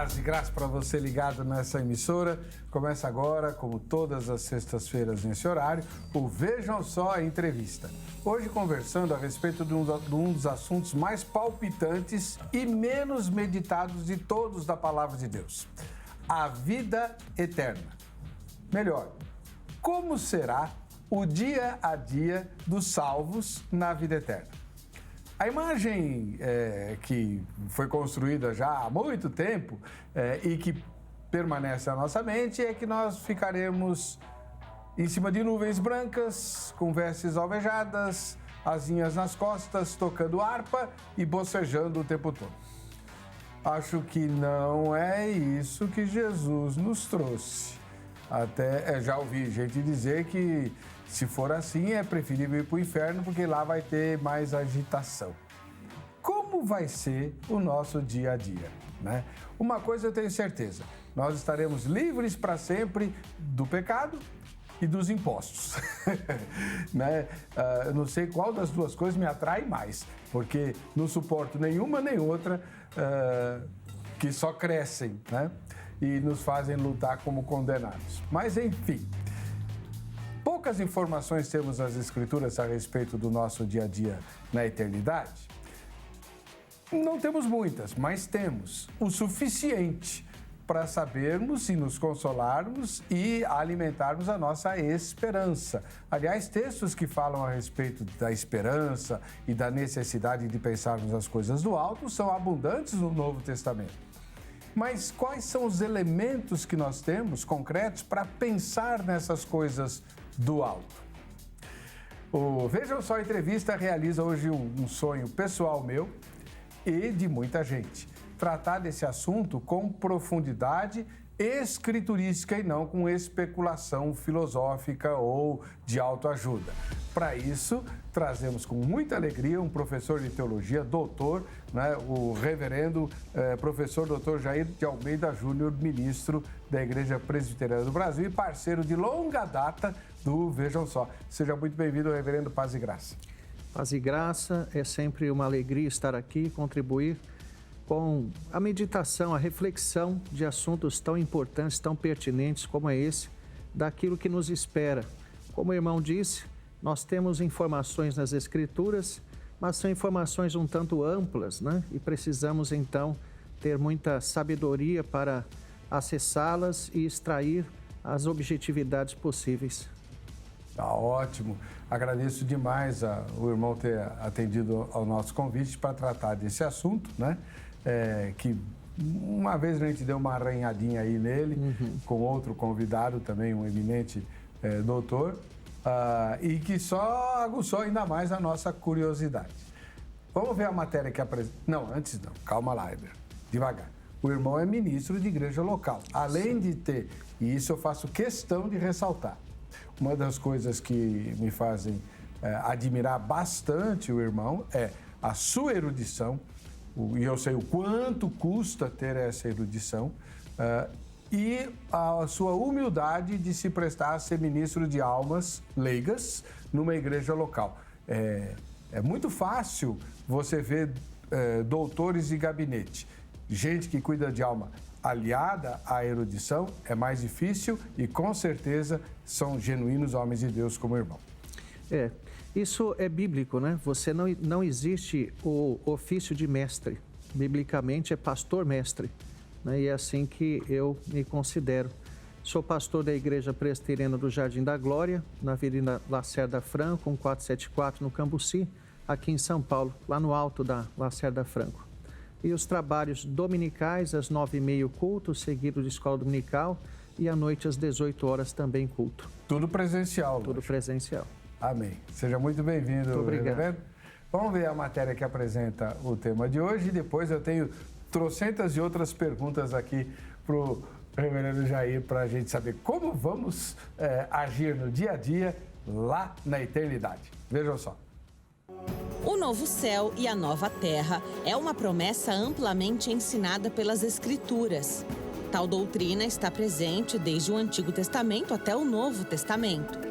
Paz e graça para você ligado nessa emissora. Começa agora, como todas as sextas-feiras nesse horário, o Vejam Só a Entrevista. Hoje conversando a respeito de um dos assuntos mais palpitantes e menos meditados de todos da Palavra de Deus. A vida eterna. Melhor, como será o dia a dia dos salvos na vida eterna? A imagem que foi construída já há muito tempo e que permanece na nossa mente é que nós ficaremos em cima de nuvens brancas, com vestes alvejadas, asinhas nas costas, tocando harpa e bocejando o tempo todo. Acho que não é isso que Jesus nos trouxe. Até já ouvi gente dizer que se for assim é preferível ir para o inferno porque lá vai ter mais agitação. Como vai ser o nosso dia a dia, né? Uma coisa eu tenho certeza, nós estaremos livres para sempre do pecado e dos impostos. Né? Eu não sei qual das duas coisas me atrai mais, porque não suporto nenhuma nem outra que só crescem, né? E nos fazem lutar como condenados. Mas, enfim, poucas informações temos nas Escrituras a respeito do nosso dia a dia na eternidade. Não temos muitas, mas temos o suficiente para sabermos e nos consolarmos e alimentarmos a nossa esperança. Aliás, textos que falam a respeito da esperança e da necessidade de pensarmos as coisas do alto são abundantes no Novo Testamento. Mas quais são os elementos que nós temos concretos para pensar nessas coisas do alto? O Vejam Só a Entrevista realiza hoje um sonho pessoal meu e de muita gente. Tratar desse assunto com profundidade escriturística e não com especulação filosófica ou de autoajuda. Para isso, trazemos com muita alegria um professor de teologia, doutor, né, o reverendo professor Dr. Jair de Almeida Júnior, ministro da Igreja Presbiteriana do Brasil e parceiro de longa data do Vejam Só. Seja muito bem-vindo, reverendo. Paz e graça. Paz e graça, é sempre uma alegria estar aqui e contribuir com a meditação, a reflexão de assuntos tão importantes, tão pertinentes como é esse, daquilo que nos espera. Como o irmão disse, nós temos informações nas Escrituras, mas são informações um tanto amplas, né? E precisamos, então, ter muita sabedoria para acessá-las e extrair as objetividades possíveis. Tá ótimo. Agradeço demais o irmão ter atendido ao nosso convite para tratar desse assunto, né? Que uma vez a gente deu uma arranhadinha aí nele, com outro convidado também, um eminente doutor, e que só aguçou ainda mais a nossa curiosidade. Vamos ver a matéria que apresenta. Não, antes não, calma lá, Heber, devagar. O irmão é ministro de igreja local, além de ter, e isso eu faço questão de ressaltar, uma das coisas que me fazem admirar bastante o irmão é a sua erudição, e eu sei o quanto custa ter essa erudição, e a sua humildade de se prestar a ser ministro de almas leigas numa igreja local. É muito fácil você ver doutores de gabinete, gente que cuida de alma aliada à erudição, é mais difícil e com certeza são genuínos homens de Deus como irmão. Isso é bíblico, né? Você não existe o ofício de mestre. Biblicamente é pastor-mestre, né? E é assim que eu me considero. Sou pastor da Igreja Presbiteriana do Jardim da Glória, na Avenida Lacerda Franco, 1474, no Cambuci, aqui em São Paulo, lá no alto da Lacerda Franco. E os trabalhos dominicais, às 9h30, culto, seguido de escola dominical, e à noite, às 18 horas, também culto. Tudo presencial. Tudo presencial. Amém. Seja muito bem-vindo. Muito obrigado. Reverendo. Vamos ver a matéria que apresenta o tema de hoje e depois eu tenho trocentas e outras perguntas aqui para o reverendo Jair para a gente saber como vamos agir no dia a dia lá na eternidade. Vejam só. O novo céu e a nova terra é uma promessa amplamente ensinada pelas Escrituras. Tal doutrina está presente desde o Antigo Testamento até o Novo Testamento.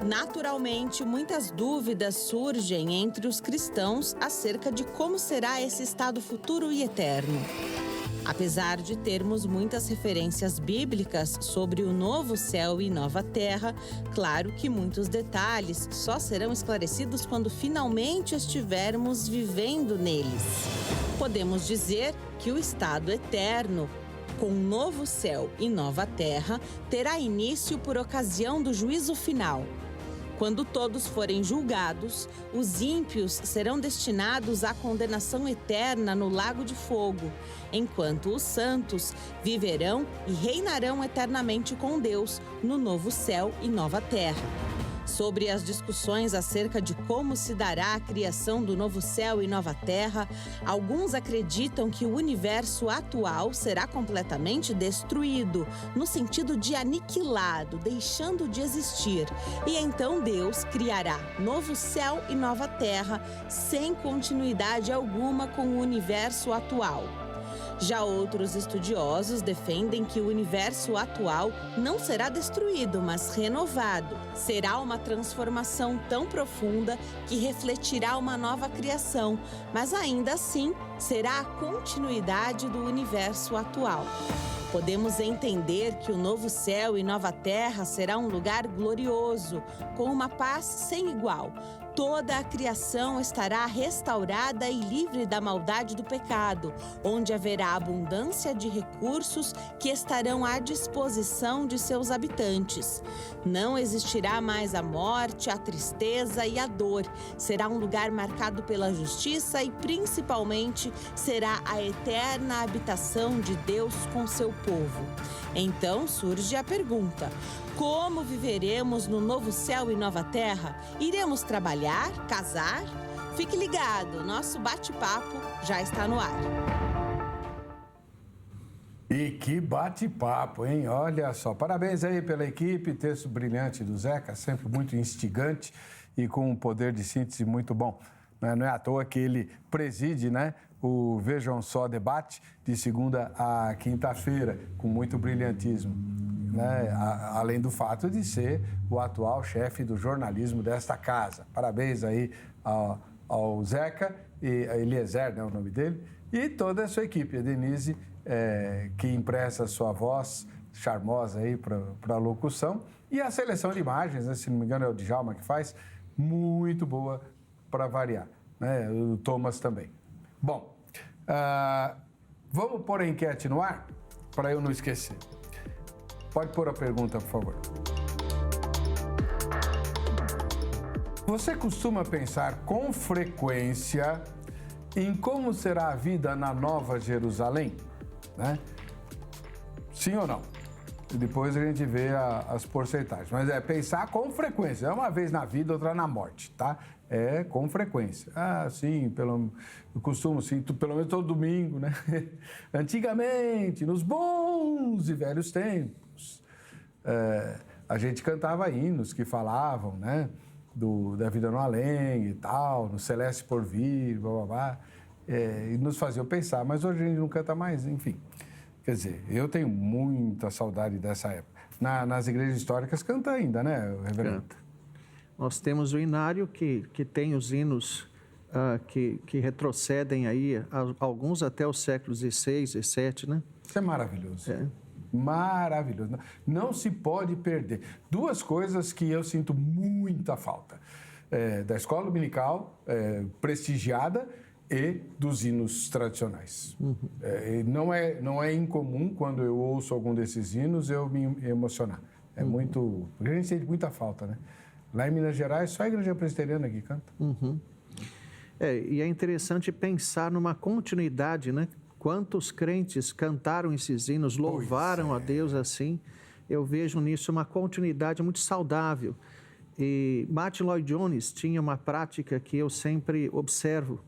Naturalmente, muitas dúvidas surgem entre os cristãos acerca de como será esse estado futuro e eterno. Apesar de termos muitas referências bíblicas sobre o novo céu e nova terra, claro que muitos detalhes só serão esclarecidos quando finalmente estivermos vivendo neles. Podemos dizer que o estado eterno, com novo céu e nova terra, terá início por ocasião do juízo final. Quando todos forem julgados, os ímpios serão destinados à condenação eterna no lago de fogo, enquanto os santos viverão e reinarão eternamente com Deus no novo céu e nova terra. Sobre as discussões acerca de como se dará a criação do novo céu e nova terra, alguns acreditam que o universo atual será completamente destruído, no sentido de aniquilado, deixando de existir. E então Deus criará novo céu e nova terra, sem continuidade alguma com o universo atual. Já outros estudiosos defendem que o universo atual não será destruído, mas renovado. Será uma transformação tão profunda que refletirá uma nova criação, mas ainda assim será a continuidade do universo atual. Podemos entender que o novo céu e nova terra será um lugar glorioso, com uma paz sem igual. Toda a criação estará restaurada e livre da maldade do pecado, onde haverá abundância de recursos que estarão à disposição de seus habitantes. Não existirá mais a morte, a tristeza e a dor. Será um lugar marcado pela justiça e, principalmente, será a eterna habitação de Deus com seu povo. Então surge a pergunta: como viveremos no novo céu e nova terra? Iremos trabalhar? Casar? Fique ligado, nosso bate-papo já está no ar. E que bate-papo, hein? Olha só, parabéns aí pela equipe, texto brilhante do Zeca, sempre muito instigante e com um poder de síntese muito bom. Não é à toa que ele preside, né, o Vejam Só Debate de segunda a quinta-feira, com muito brilhantismo. Né? Além do fato de ser o atual chefe do jornalismo desta casa. Parabéns aí ao Zeca, e a Eliezer, né, o nome dele, e toda a sua equipe, a Denise, que empresta a sua voz charmosa aí para a locução, e a seleção de imagens, né, se não me engano é o Djalma que faz, muito boa para variar, né? O Thomas também. Bom, vamos pôr a enquete no ar, para eu não esquecer. Pode pôr a pergunta, por favor. Você costuma pensar com frequência em como será a vida na Nova Jerusalém? Né? Sim ou não? E depois a gente vê as porcentagens. Mas pensar com frequência. É uma vez na vida, outra na morte, tá? É com frequência. Ah, sim, eu costumo, sim, pelo menos todo domingo, né? Antigamente, nos bons e velhos tempos, a gente cantava hinos que falavam, né? Da vida no além e tal, no celeste por vir, blá, blá, blá, e nos faziam pensar. Mas hoje a gente não canta mais, enfim. Quer dizer, eu tenho muita saudade dessa época. Nas igrejas históricas canta ainda, né, reverendo? Canta. Nós temos o inário que tem os hinos que retrocedem aí, alguns até os séculos XVI, XVII, né? Isso é maravilhoso. Maravilhoso. Não se pode perder. Duas coisas que eu sinto muita falta. Da escola dominical, prestigiada, e dos hinos tradicionais. Uhum. Não é incomum, quando eu ouço algum desses hinos, eu me emocionar. Muito... Porque a gente sente muita falta, né? Lá em Minas Gerais, só a igreja presbiteriana que canta. Uhum. E é interessante pensar numa continuidade, né? Quantos crentes cantaram esses hinos, louvaram a Deus assim. Eu vejo nisso uma continuidade muito saudável. E Martin Lloyd Jones tinha uma prática que eu sempre observo.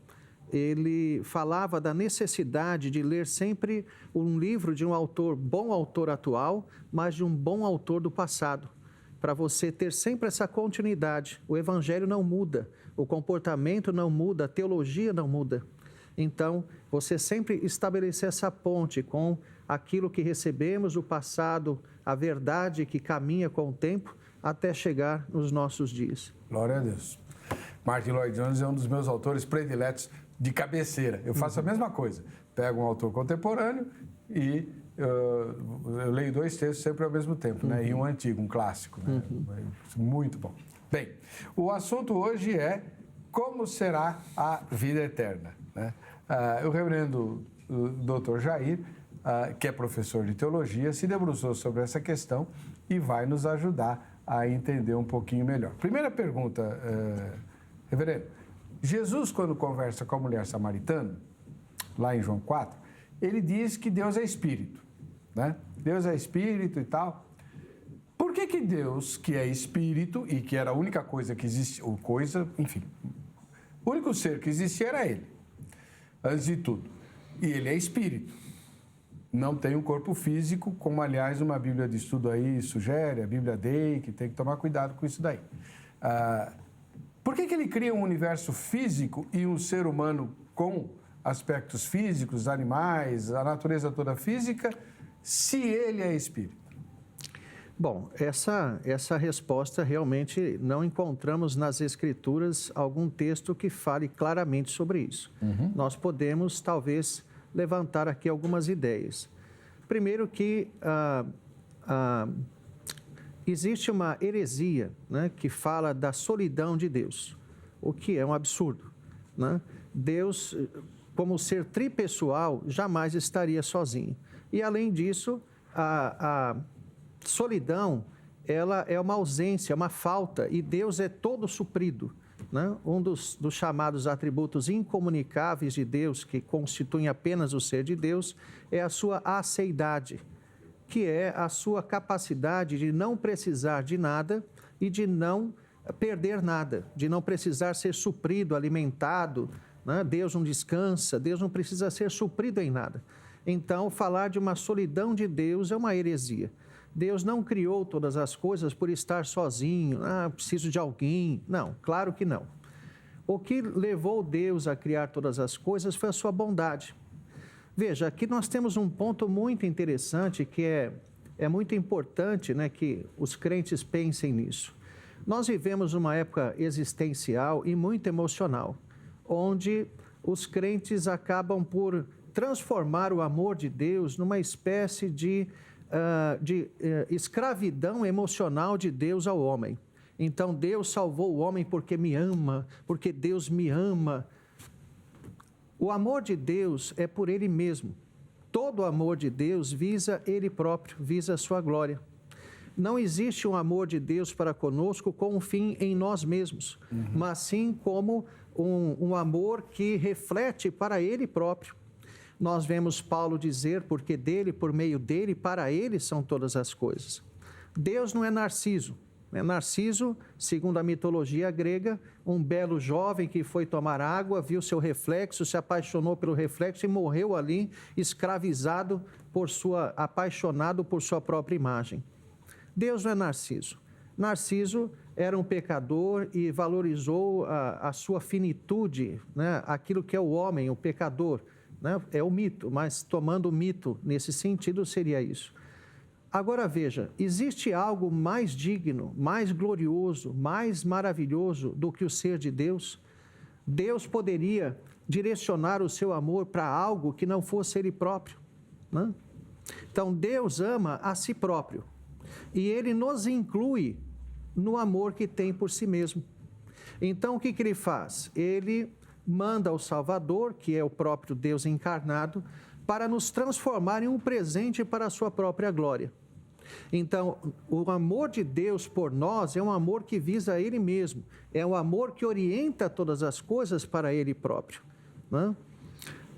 Ele falava da necessidade de ler sempre um livro de um autor, bom autor atual, mas de um bom autor do passado, para você ter sempre essa continuidade. O evangelho não muda, o comportamento não muda, a teologia não muda. Então, você sempre estabelecer essa ponte com aquilo que recebemos do passado, a verdade que caminha com o tempo, até chegar nos nossos dias. Glória a Deus. Martin Lloyd Jones é um dos meus autores prediletos de cabeceira. Eu faço a mesma coisa. Pego um autor contemporâneo e eu leio 2 textos sempre ao mesmo tempo, né? E um antigo, um clássico, né? Muito bom. Bem, o assunto hoje é como será a vida eterna, né? O reverendo Dr. Jair, que é professor de teologia, se debruçou sobre essa questão e vai nos ajudar a entender um pouquinho melhor. Primeira pergunta, reverendo. Jesus, quando conversa com a mulher samaritana, lá em João 4, ele diz que Deus é espírito, né? Deus é espírito e tal. Por que Deus, que é espírito e que era a única coisa que existia, ou coisa, enfim, o único ser que existia era ele, antes de tudo. E ele é espírito. Não tem um corpo físico, como, aliás, uma Bíblia de estudo aí sugere, a Bíblia Dei, que tem que tomar cuidado com isso daí. Por que ele cria um universo físico e um ser humano com aspectos físicos, animais, a natureza toda física, se ele é espírito? Bom, essa resposta realmente não encontramos nas Escrituras algum texto que fale claramente sobre isso. Nós podemos, talvez, levantar aqui algumas ideias. Primeiro que existe uma heresia, né, que fala da solidão de Deus, o que é um absurdo, né? Deus, como ser tripessoal, jamais estaria sozinho. E, além disso, a solidão, ela é uma ausência, uma falta, e Deus é todo suprido, né? Um dos chamados atributos incomunicáveis de Deus, que constituem apenas o ser de Deus, é a sua aceidade, que é a sua capacidade de não precisar de nada e de não perder nada, de não precisar ser suprido, alimentado, né? Deus não descansa, Deus não precisa ser suprido em nada. Então, falar de uma solidão de Deus é uma heresia. Deus não criou todas as coisas por estar sozinho, preciso de alguém. Não, claro que não. O que levou Deus a criar todas as coisas foi a sua bondade. Veja, aqui nós temos um ponto muito interessante que é muito importante, né, que os crentes pensem nisso. Nós vivemos uma época existencial e muito emocional, onde os crentes acabam por transformar o amor de Deus numa espécie de escravidão emocional de Deus ao homem. Então, Deus salvou o homem porque me ama, porque Deus me ama. O amor de Deus é por Ele mesmo. Todo o amor de Deus visa Ele próprio, visa a sua glória. Não existe um amor de Deus para conosco com um fim em nós mesmos, mas sim como um amor que reflete para Ele próprio. Nós vemos Paulo dizer, porque dele, por meio dele, para ele são todas as coisas. Deus não é Narciso. Narciso, segundo a mitologia grega, um belo jovem que foi tomar água, viu seu reflexo, se apaixonou pelo reflexo e morreu ali, escravizado apaixonado por sua própria imagem. Deus não é Narciso. Narciso era um pecador e valorizou a sua finitude, né? Aquilo que é o homem, o pecador. É o mito, mas tomando o mito nesse sentido seria isso. Agora veja, existe algo mais digno, mais glorioso, mais maravilhoso do que o ser de Deus? Deus poderia direcionar o seu amor para algo que não fosse Ele próprio, né? Então Deus ama a si próprio e Ele nos inclui no amor que tem por si mesmo. Então o que Ele faz? Ele manda o Salvador, que é o próprio Deus encarnado, para nos transformar em um presente para a sua própria glória. Então, o amor de Deus por nós é um amor que visa Ele mesmo, é um amor que orienta todas as coisas para Ele próprio, né?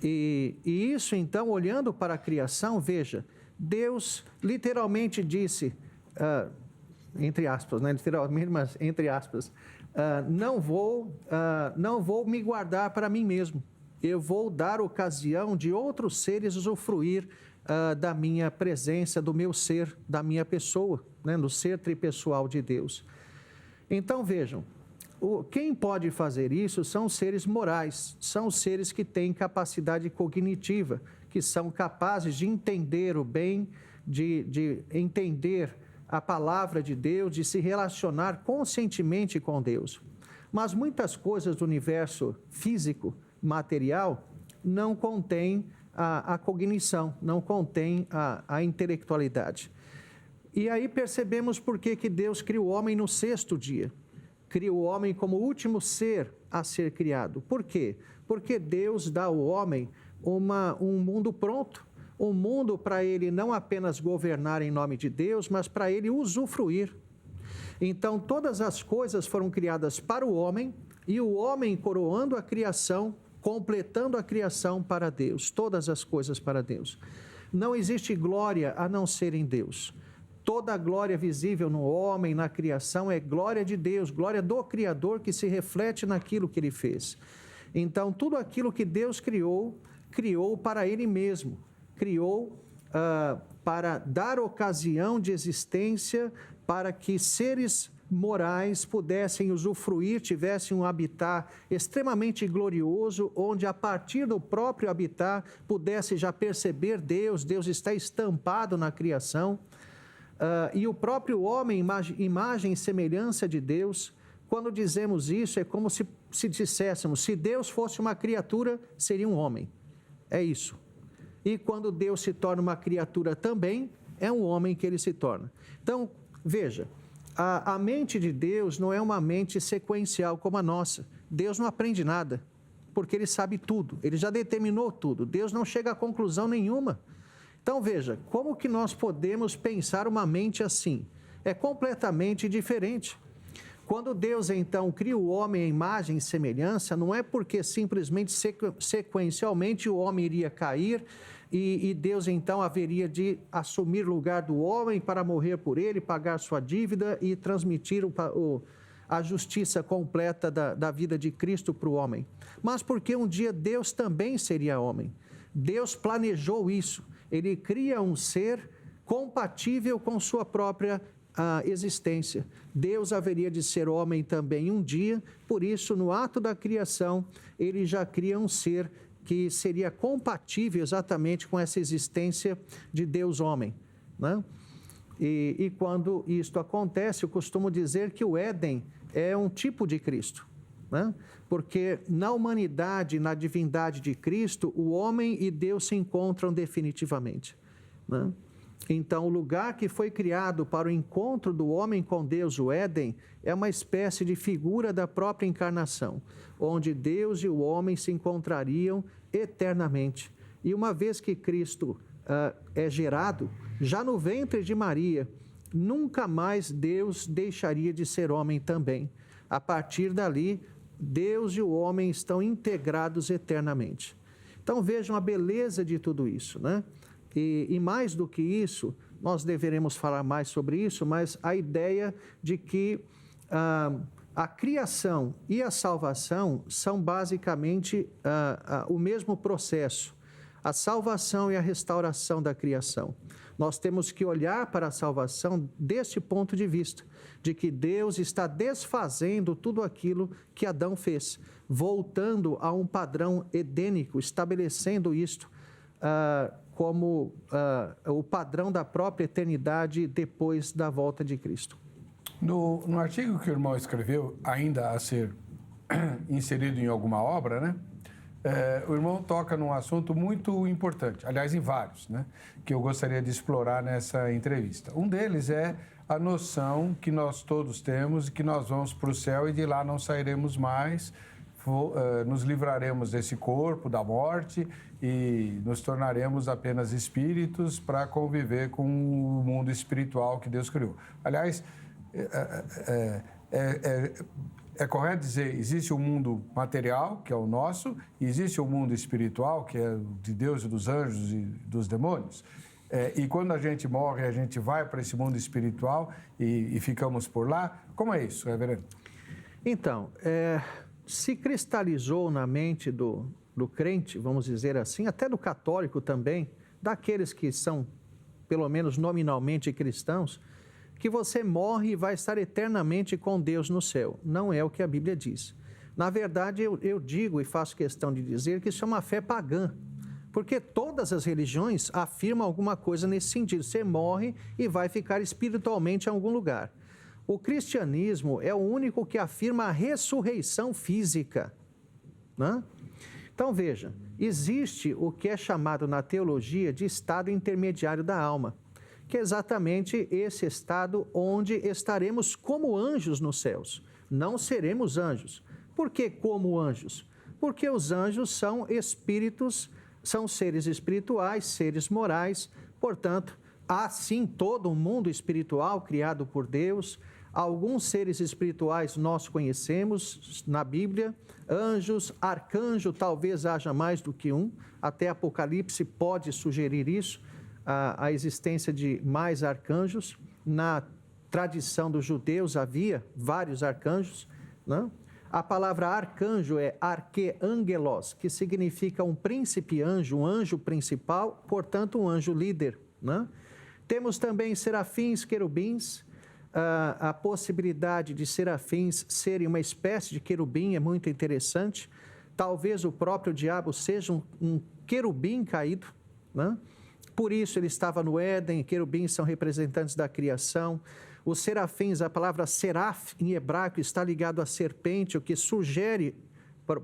E isso, então, olhando para a criação, veja, Deus literalmente disse, entre aspas, né? Literalmente, mas entre aspas, não vou me guardar para mim mesmo. Eu vou dar ocasião de outros seres usufruir da minha presença, do meu ser, da minha pessoa, né? No ser tripessoal de Deus. Então, vejam, quem pode fazer isso são os seres morais, são os seres que têm capacidade cognitiva, que são capazes de entender o bem, de entender a palavra de Deus, de se relacionar conscientemente com Deus. Mas muitas coisas do universo físico, material, não contêm a cognição, não contém a intelectualidade. E aí percebemos por que Deus criou o homem no sexto dia. Criou o homem como o último ser a ser criado. Por quê? Porque Deus dá ao homem um mundo pronto, um mundo para ele não apenas governar em nome de Deus, mas para ele usufruir. Então, todas as coisas foram criadas para o homem, e o homem coroando a criação, completando a criação para Deus, todas as coisas para Deus. Não existe glória a não ser em Deus. Toda a glória visível no homem, na criação, é glória de Deus, glória do Criador que se reflete naquilo que Ele fez. Então, tudo aquilo que Deus criou, criou para Ele mesmo. Criou para dar ocasião de existência para que seres morais pudessem usufruir, tivessem um habitat extremamente glorioso, onde a partir do próprio habitat pudesse já perceber Deus, Deus está estampado na criação. E o próprio homem, imagem e semelhança de Deus. Quando dizemos isso, é como se disséssemos, se Deus fosse uma criatura, seria um homem. É isso. E quando Deus se torna uma criatura também, é um homem que ele se torna. Então, veja, a mente de Deus não é uma mente sequencial como a nossa. Deus não aprende nada, porque ele sabe tudo, ele já determinou tudo. Deus não chega a conclusão nenhuma. Então, veja, como que nós podemos pensar uma mente assim? É completamente diferente. Quando Deus, então, cria o homem à imagem e semelhança, não é porque simplesmente sequencialmente o homem iria cair e Deus, então, haveria de assumir o lugar do homem para morrer por ele, pagar sua dívida e transmitir a justiça completa da vida de Cristo para o homem. Mas porque um dia Deus também seria homem. Deus planejou isso. Ele cria um ser compatível com sua própria existência. Deus haveria de ser homem também um dia, por isso, no ato da criação, ele já cria um ser que seria compatível exatamente com essa existência de Deus homem, né? E quando isto acontece, eu costumo dizer que o Éden é um tipo de Cristo, né? Porque na humanidade, na divindade de Cristo, o homem e Deus se encontram definitivamente, né? Então, o lugar que foi criado para o encontro do homem com Deus, o Éden, é uma espécie de figura da própria encarnação, onde Deus e o homem se encontrariam eternamente. E uma vez que Cristo é gerado, já no ventre de Maria, nunca mais Deus deixaria de ser homem também. A partir dali, Deus e o homem estão integrados eternamente. Então, vejam a beleza de tudo isso, né? E mais do que isso, nós deveremos falar mais sobre isso, mas a ideia de que a criação e a salvação são basicamente o mesmo processo. A salvação e a restauração da criação. Nós temos que olhar para a salvação deste ponto de vista, de que Deus está desfazendo tudo aquilo que Adão fez, voltando a um padrão edênico, estabelecendo isto como o padrão da própria eternidade depois da volta de Cristo. No artigo que o irmão escreveu, ainda a ser inserido em alguma obra, né? O irmão toca num assunto muito importante, aliás, em vários, né? Que eu gostaria de explorar nessa entrevista. Um deles é a noção que nós todos temos de que nós vamos para o céu e de lá não sairemos mais, nos livraremos desse corpo, da morte, e nos tornaremos apenas espíritos para conviver com o mundo espiritual que Deus criou. Aliás, é correto dizer, existe o mundo material, que é o nosso, e existe o mundo espiritual, que é de Deus e dos anjos e dos demônios. E quando a gente morre, a gente vai para esse mundo espiritual e ficamos por lá. Como é isso, reverendo? Então, se cristalizou na mente do crente, vamos dizer assim, até do católico também, daqueles que são, pelo menos nominalmente cristãos, que você morre e vai estar eternamente com Deus no céu. Não é o que a Bíblia diz. Na verdade, eu digo e faço questão de dizer que isso é uma fé pagã, porque todas as religiões afirmam alguma coisa nesse sentido. Você morre e vai ficar espiritualmente em algum lugar. O cristianismo é o único que afirma a ressurreição física, né? Então, veja, existe o que é chamado na teologia de estado intermediário da alma, que é exatamente esse estado onde estaremos como anjos nos céus. Não seremos anjos. Por que como anjos? Porque os anjos são espíritos, são seres espirituais, seres morais. Portanto, há sim todo um mundo espiritual criado por Deus. Alguns seres espirituais nós conhecemos na Bíblia, anjos, arcanjo, talvez haja mais do que um, até Apocalipse pode sugerir isso, a existência de mais arcanjos. Na tradição dos judeus havia vários arcanjos, né? A palavra arcanjo é arqueangelos, que significa um príncipe anjo, um anjo principal, portanto um anjo líder, né? Temos também serafins, querubins. A possibilidade de serafins serem uma espécie de querubim é muito interessante. Talvez o próprio diabo seja um querubim caído, né? Por isso ele estava no Éden. Querubins são representantes da criação. Os serafins, a palavra seraf em hebraico está ligado à serpente, o que sugere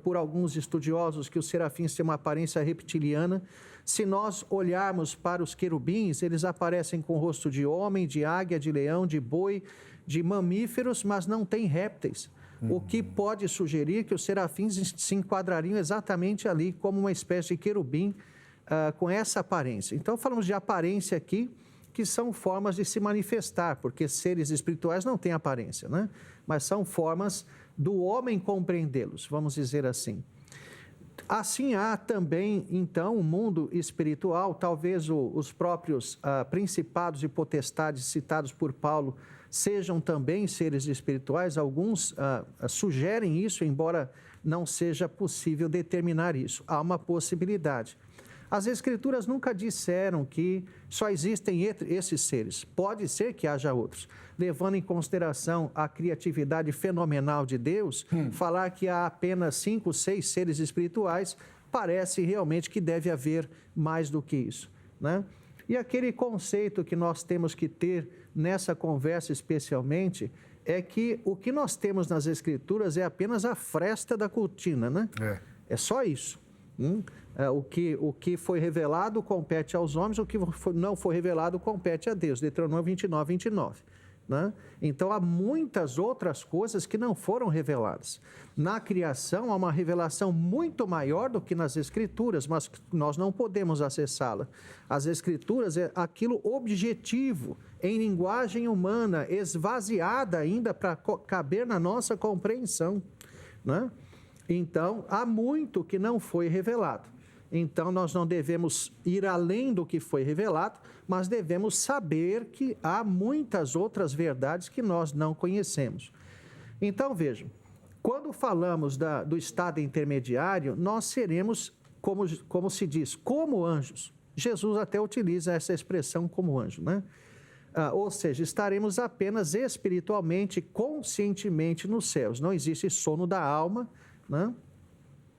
por alguns estudiosos que os serafins têm uma aparência reptiliana. Se nós olharmos para os querubins, eles aparecem com o rosto de homem, de águia, de leão, de boi, de mamíferos, mas não têm répteis. O que pode sugerir que os serafins se enquadrariam exatamente ali como uma espécie de querubim com essa aparência. Então, falamos de aparência aqui, que são formas de se manifestar, porque seres espirituais não têm aparência, né? Mas são formas do homem compreendê-los, vamos dizer assim. Assim há também, então, um mundo espiritual, talvez os próprios principados e potestades citados por Paulo sejam também seres espirituais. Alguns sugerem isso, embora não seja possível determinar isso. Há uma possibilidade. As Escrituras nunca disseram que só existem esses seres. Pode ser que haja outros. Levando em consideração a criatividade fenomenal de Deus, falar que há apenas 5, 6 seres espirituais, parece realmente que deve haver mais do que isso, né? E aquele conceito que nós temos que ter nessa conversa especialmente é que o que nós temos nas Escrituras é apenas a fresta da cortina, né? É só isso. O que foi revelado compete aos homens, o que não foi revelado compete a Deus. Deuteronômio 29, 29. Né? Então, há muitas outras coisas que não foram reveladas. Na criação, há uma revelação muito maior do que nas Escrituras, mas nós não podemos acessá-la. As Escrituras é aquilo objetivo, em linguagem humana, esvaziada ainda para caber na nossa compreensão, né? Então, há muito que não foi revelado. Então, nós não devemos ir além do que foi revelado, mas devemos saber que há muitas outras verdades que nós não conhecemos. Então, vejam, quando falamos do estado intermediário, nós seremos, como se diz, como anjos. Jesus até utiliza essa expressão como anjo, né? Ou seja, estaremos apenas espiritualmente, conscientemente nos céus. Não existe sono da alma, né?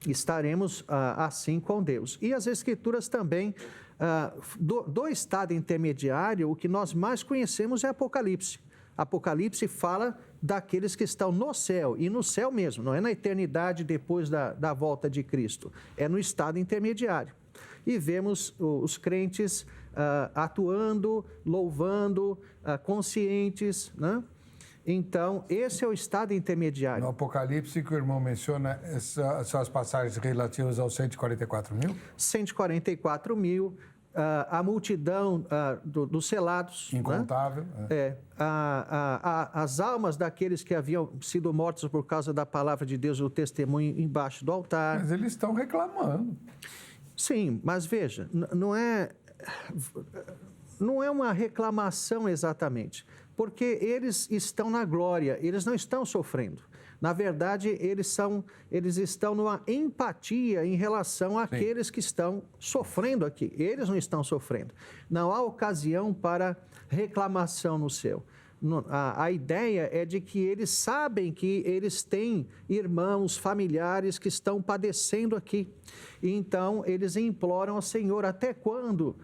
Estaremos assim com Deus. E as Escrituras também, do estado intermediário, o que nós mais conhecemos é Apocalipse. Apocalipse fala daqueles que estão no céu, e no céu mesmo, não é na eternidade depois da volta de Cristo, é no estado intermediário. E vemos os crentes atuando, louvando, conscientes, né? Então, esse é o estado intermediário. No Apocalipse, que o irmão menciona, são as passagens relativas aos 144 mil? 144 mil, a multidão dos selados. Incontável. Né? As almas daqueles que haviam sido mortos por causa da palavra de Deus, o testemunho embaixo do altar. Mas eles estão reclamando. Sim, mas veja, não é uma reclamação exatamente, porque eles estão na glória, eles não estão sofrendo. Na verdade, eles estão numa empatia em relação àqueles que estão sofrendo aqui. Eles não estão sofrendo. Não há ocasião para reclamação no céu. A ideia é de que eles sabem que eles têm irmãos, familiares que estão padecendo aqui. E então, eles imploram ao Senhor: até quando,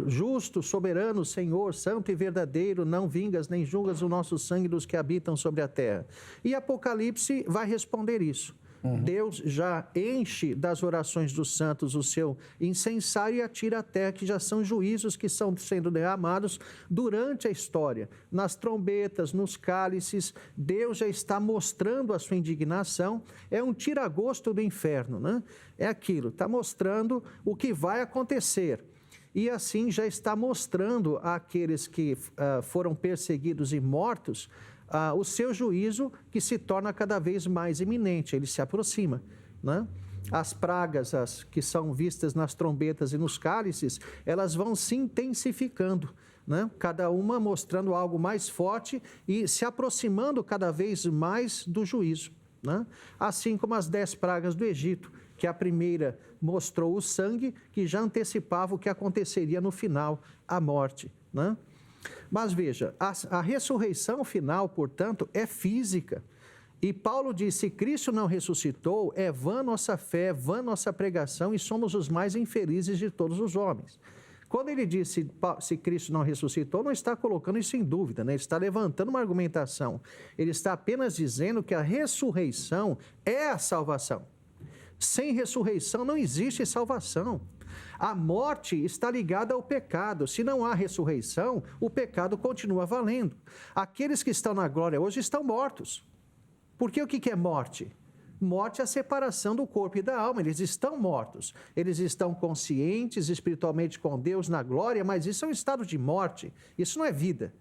justo, soberano Senhor, santo e verdadeiro, não vingas nem julgas o nosso sangue dos que habitam sobre a terra? E Apocalipse vai responder isso. Deus já enche das orações dos santos o seu incensário e atira a terra, que já são juízos que estão sendo derramados durante a história. Nas trombetas, nos cálices, Deus já está mostrando a sua indignação. É um tira-gosto do inferno, né? É aquilo, está mostrando o que vai acontecer. E assim já está mostrando àqueles que foram perseguidos e mortos o seu juízo, que se torna cada vez mais iminente, ele se aproxima, né? As pragas que são vistas nas trombetas e nos cálices, elas vão se intensificando, né? Cada uma mostrando algo mais forte e se aproximando cada vez mais do juízo, né? Assim como as 10 pragas do Egito, que a primeira mostrou o sangue, que já antecipava o que aconteceria no final, a morte, né? Mas veja, a ressurreição final, portanto, é física. E Paulo diz, se Cristo não ressuscitou, é vã nossa fé, vã nossa pregação e somos os mais infelizes de todos os homens. Quando ele diz se Cristo não ressuscitou, não está colocando isso em dúvida, né? Ele está levantando uma argumentação. Ele está apenas dizendo que a ressurreição é a salvação. Sem ressurreição não existe salvação. A morte está ligada ao pecado. Se não há ressurreição, o pecado continua valendo. Aqueles que estão na glória hoje estão mortos. Porque o que é morte? Morte é a separação do corpo e da alma. Eles estão mortos. Eles estão conscientes espiritualmente com Deus na glória, mas isso é um estado de morte. Isso não é vida.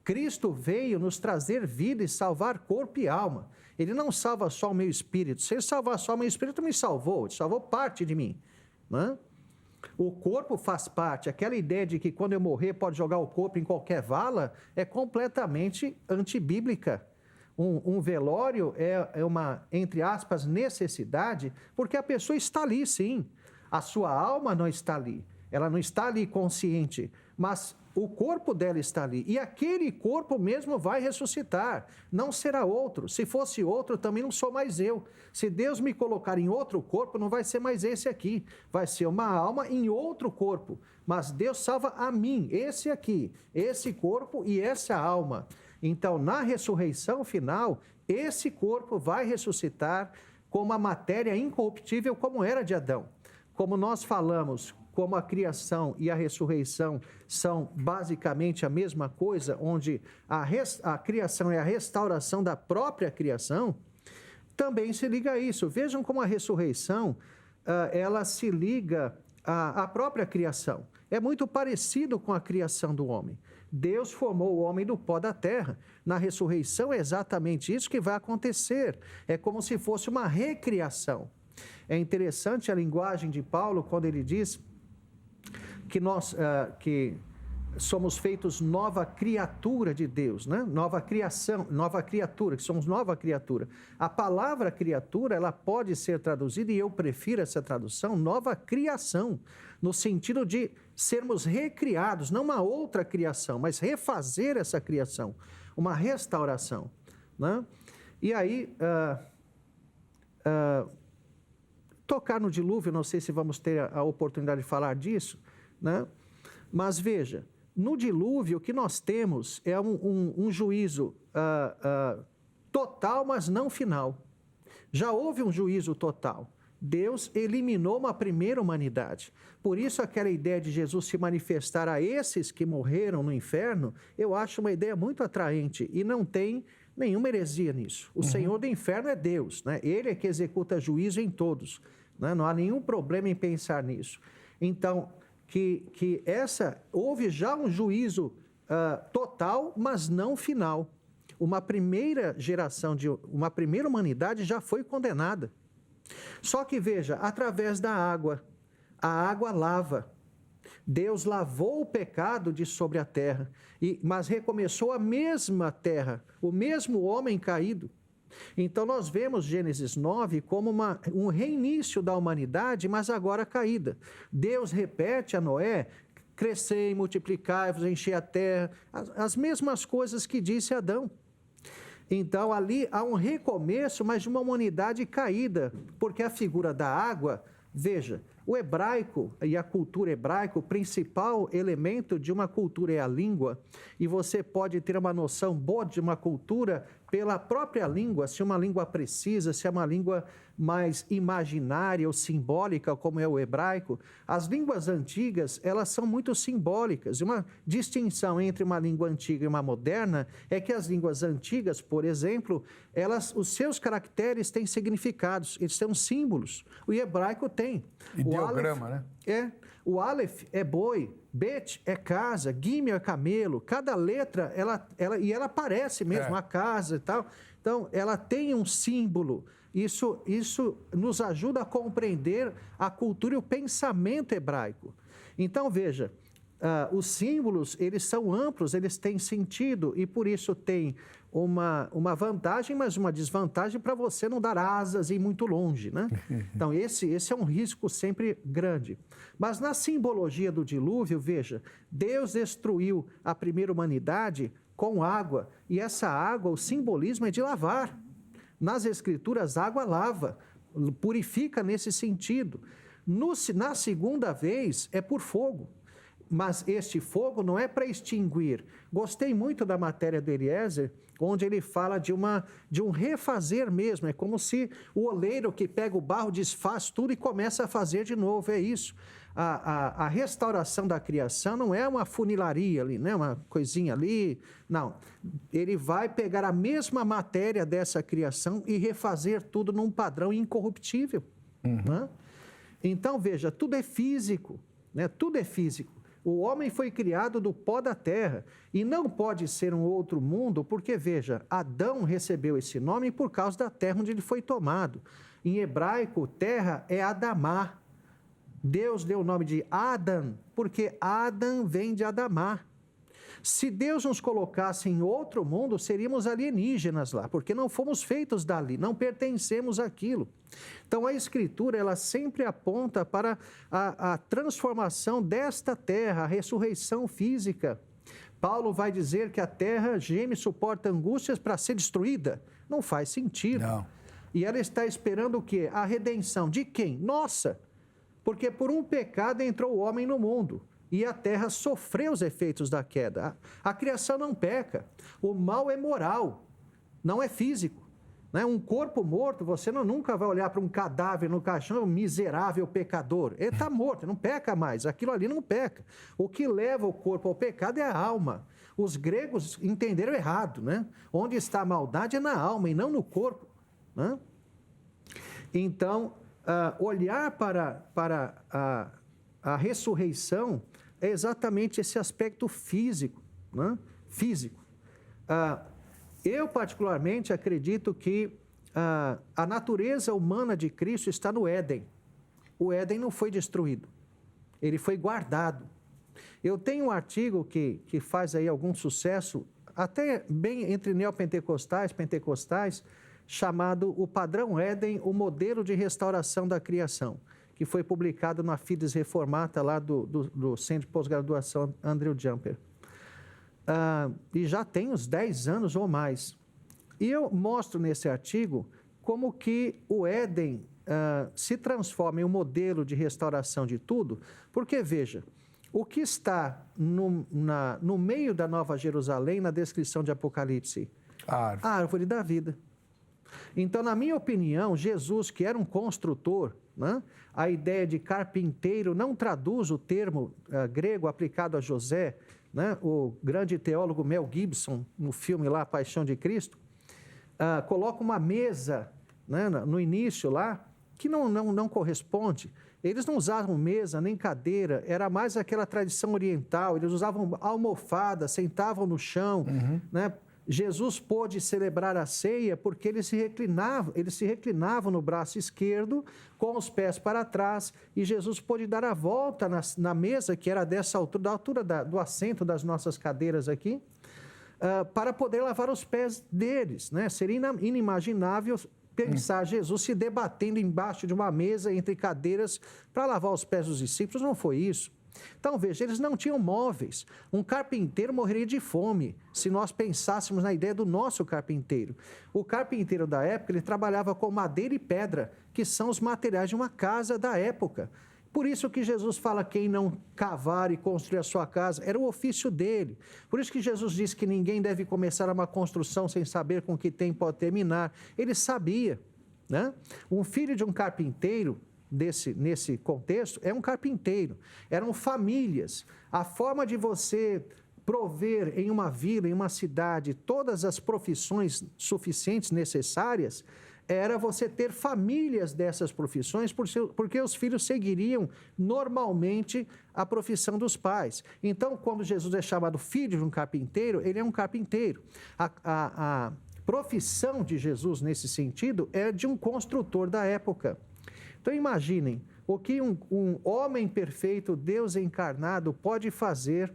Cristo veio nos trazer vida e salvar corpo e alma. Ele não salva só o meu espírito. Se ele salvar só o meu espírito, me salvou. Ele salvou parte de mim, né? O corpo faz parte. Aquela ideia de que quando eu morrer pode jogar o corpo em qualquer vala é completamente antibíblica. Um velório é uma, entre aspas, necessidade, porque a pessoa está ali, sim. A sua alma não está ali. Ela não está ali consciente, mas o corpo dela está ali. E aquele corpo mesmo vai ressuscitar. Não será outro. Se fosse outro, também não sou mais eu. Se Deus me colocar em outro corpo, não vai ser mais esse aqui. Vai ser uma alma em outro corpo. Mas Deus salva a mim, esse aqui, esse corpo e essa alma. Então, na ressurreição final, esse corpo vai ressuscitar como a matéria incorruptível, como era de Adão. Como nós falamos, como a criação e a ressurreição são basicamente a mesma coisa, onde a criação é a restauração da própria criação, também se liga a isso. Vejam como a ressurreição, ela se liga à própria criação. É muito parecido com a criação do homem. Deus formou o homem do pó da terra. Na ressurreição é exatamente isso que vai acontecer. É como se fosse uma recriação. É interessante a linguagem de Paulo quando ele diz que nós que somos feitos nova criatura de Deus, né? Nova criação, nova criatura, que somos nova criatura. A palavra criatura, ela pode ser traduzida, e eu prefiro essa tradução, nova criação, no sentido de sermos recriados, não uma outra criação, mas refazer essa criação, uma restauração, né? E aí, tocar no dilúvio, não sei se vamos ter a oportunidade de falar disso, né? Mas veja, no dilúvio o que nós temos é um juízo total, mas não final. Já houve um juízo total. Deus eliminou uma primeira humanidade. Por isso aquela ideia de Jesus se manifestar a esses que morreram no inferno, eu acho uma ideia muito atraente e não tem nenhuma heresia nisso. O Senhor do inferno é Deus, né? Ele é que executa juízo em todos, né? Não há nenhum problema em pensar nisso. Então, houve já um juízo total, mas não final. Uma primeira geração, uma primeira humanidade já foi condenada. Só que veja, através da água, a água lava. Deus lavou o pecado de sobre a terra, mas recomeçou a mesma terra, o mesmo homem caído. Então nós vemos Gênesis 9 como um reinício da humanidade, mas agora caída. Deus repete a Noé, crescei, multiplicai-vos, enchei a terra, as mesmas coisas que disse Adão. Então ali há um recomeço, mas de uma humanidade caída, porque a figura da água, veja, O hebraico e a cultura hebraica, o principal elemento de uma cultura é a língua, e você pode ter uma noção boa de uma cultura pela própria língua, se uma língua precisa, se é uma língua mais imaginária ou simbólica, como é o hebraico. As línguas antigas, elas são muito simbólicas. Uma distinção entre uma língua antiga e uma moderna é que as línguas antigas, por exemplo, os seus caracteres têm significados, eles têm símbolos. O hebraico tem. Ideograma, né? O Aleph é boi, Bet é casa, Gimel é camelo. Cada letra, ela aparece mesmo, a casa e tal. Então, ela tem um símbolo. Isso nos ajuda a compreender a cultura e o pensamento hebraico. Então, veja, os símbolos, eles são amplos, eles têm sentido e, por isso, tem uma vantagem, mas uma desvantagem para você não dar asas e ir muito longe, né? Então, esse é um risco sempre grande. Mas na simbologia do dilúvio, veja, Deus destruiu a primeira humanidade com água, e essa água, o simbolismo é de lavar. Nas Escrituras, água lava, purifica nesse sentido. Na segunda vez, é por fogo. Mas este fogo não é para extinguir. Gostei muito da matéria do Eliezer, onde ele fala de um refazer mesmo. É como se o oleiro que pega o barro desfaz tudo e começa a fazer de novo. É isso. A restauração da criação não é uma funilaria ali, né? Uma coisinha ali. Não. Ele vai pegar a mesma matéria dessa criação e refazer tudo num padrão incorruptível. Né? Então, veja, tudo é físico. Né? Tudo é físico. O homem foi criado do pó da terra e não pode ser um outro mundo, porque, veja, Adão recebeu esse nome por causa da terra onde ele foi tomado. Em hebraico, terra é Adamá. Deus deu o nome de Adam, porque Adam vem de Adamá. Se Deus nos colocasse em outro mundo, seríamos alienígenas lá, porque não fomos feitos dali, não pertencemos àquilo. Então, a Escritura, ela sempre aponta para a transformação desta terra, a ressurreição física. Paulo vai dizer que a terra geme e suporta angústias para ser destruída. Não faz sentido. Não. E ela está esperando o quê? A redenção de quem? Nossa! Porque por um pecado entrou o homem no mundo. E a terra sofreu os efeitos da queda. A criação não peca. O mal é moral, não é físico. Né? Um corpo morto, você nunca vai olhar para um cadáver no caixão, miserável pecador. Ele está morto, não peca mais. Aquilo ali não peca. O que leva o corpo ao pecado é a alma. Os gregos entenderam errado. Né? Onde está a maldade é na alma e não no corpo. Né? Então, olhar para a ressurreição é exatamente esse aspecto físico, né? Físico. Eu, particularmente, acredito que a natureza humana de Cristo está no Éden. O Éden não foi destruído, ele foi guardado. Eu tenho um artigo que faz aí algum sucesso, até bem entre neopentecostais, pentecostais, chamado O Padrão Éden, o modelo de restauração da criação, que foi publicado na Fides Reformata, lá do Centro de Pós-Graduação Andrew Jumper. E já tem uns 10 anos ou mais. E eu mostro nesse artigo como que o Éden se transforma em um modelo de restauração de tudo, porque, veja, o que está no meio da Nova Jerusalém, na descrição de Apocalipse? A árvore da vida. Então, na minha opinião, Jesus, que era um construtor, né? A ideia de carpinteiro não traduz o termo grego aplicado a José, né? O grande teólogo Mel Gibson, no filme lá, Paixão de Cristo, coloca uma mesa, né, no início lá, que não corresponde. Eles não usavam mesa nem cadeira, era mais aquela tradição oriental, eles usavam almofada, sentavam no chão, né? Jesus pôde celebrar a ceia porque ele se reclinava no braço esquerdo, com os pés para trás, e Jesus pôde dar a volta na mesa, que era dessa altura, da altura do assento das nossas cadeiras aqui, para poder lavar os pés deles, né? Seria inimaginável pensar Jesus se debatendo embaixo de uma mesa entre cadeiras para lavar os pés dos discípulos. Não foi isso. Então, veja, eles não tinham móveis. Um carpinteiro morreria de fome se nós pensássemos na ideia do nosso carpinteiro. O carpinteiro da época, ele trabalhava com madeira e pedra, que são os materiais de uma casa da época. Por isso que Jesus fala, quem não cavar e construir a sua casa, era o ofício dele. Por isso que Jesus disse que ninguém deve começar uma construção sem saber com que tem pode terminar. Ele sabia, né? Um filho de um carpinteiro, nesse contexto, é um carpinteiro. Eram famílias. A forma de você prover em uma vila, em uma cidade, todas as profissões suficientes, necessárias, era você ter famílias dessas profissões, porque os filhos seguiriam normalmente a profissão dos pais. Então, quando Jesus é chamado filho de um carpinteiro, ele é um carpinteiro. A profissão de Jesus, nesse sentido, é de um construtor da época. Então, imaginem o que um homem perfeito, Deus encarnado, pode fazer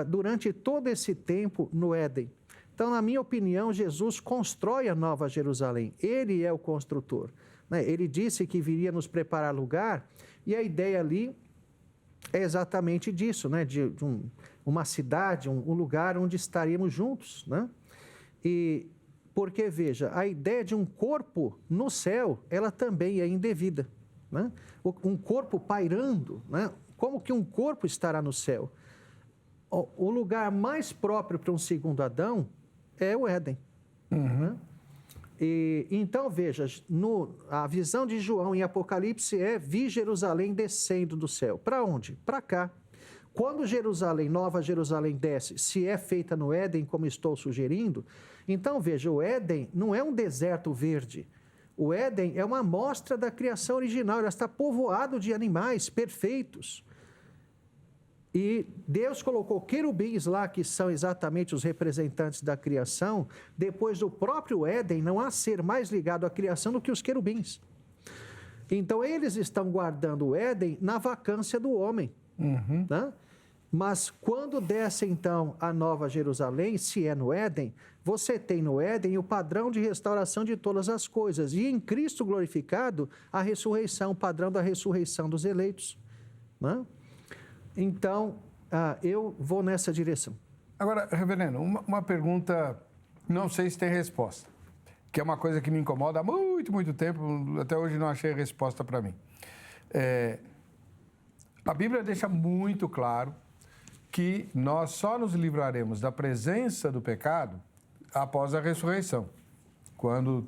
durante todo esse tempo no Éden. Então, na minha opinião, Jesus constrói a Nova Jerusalém. Ele é o construtor, né? Ele disse que viria nos preparar lugar, e a ideia ali é exatamente disso, né? De uma cidade, um lugar onde estaríamos juntos, né? E porque, veja, a ideia de um corpo no céu, ela também é indevida, né? Um corpo pairando, né? Como que um corpo estará no céu? O lugar mais próprio para um segundo Adão é o Éden. Né? E, então, veja, a visão de João em Apocalipse vi Jerusalém descendo do céu. Para onde? Para cá. Quando Jerusalém, Nova Jerusalém desce, se é feita no Éden, como estou sugerindo, então, veja, o Éden não é um deserto verde. O Éden é uma amostra da criação original, ela está povoado de animais perfeitos. E Deus colocou querubins lá, que são exatamente os representantes da criação. Depois do próprio Éden, não há ser mais ligado à criação do que os querubins. Então, eles estão guardando o Éden na vacância do homem. Né? Mas quando desce, então, a Nova Jerusalém, se é no Éden, você tem no Éden o padrão de restauração de todas as coisas. E em Cristo glorificado, a ressurreição, o padrão da ressurreição dos eleitos. Né? Então, eu vou nessa direção. Agora, reverendo, uma pergunta, não sei se tem resposta, que é uma coisa que me incomoda há muito, muito tempo, até hoje não achei resposta para mim. A Bíblia deixa muito claro que nós só nos livraremos da presença do pecado após a ressurreição, quando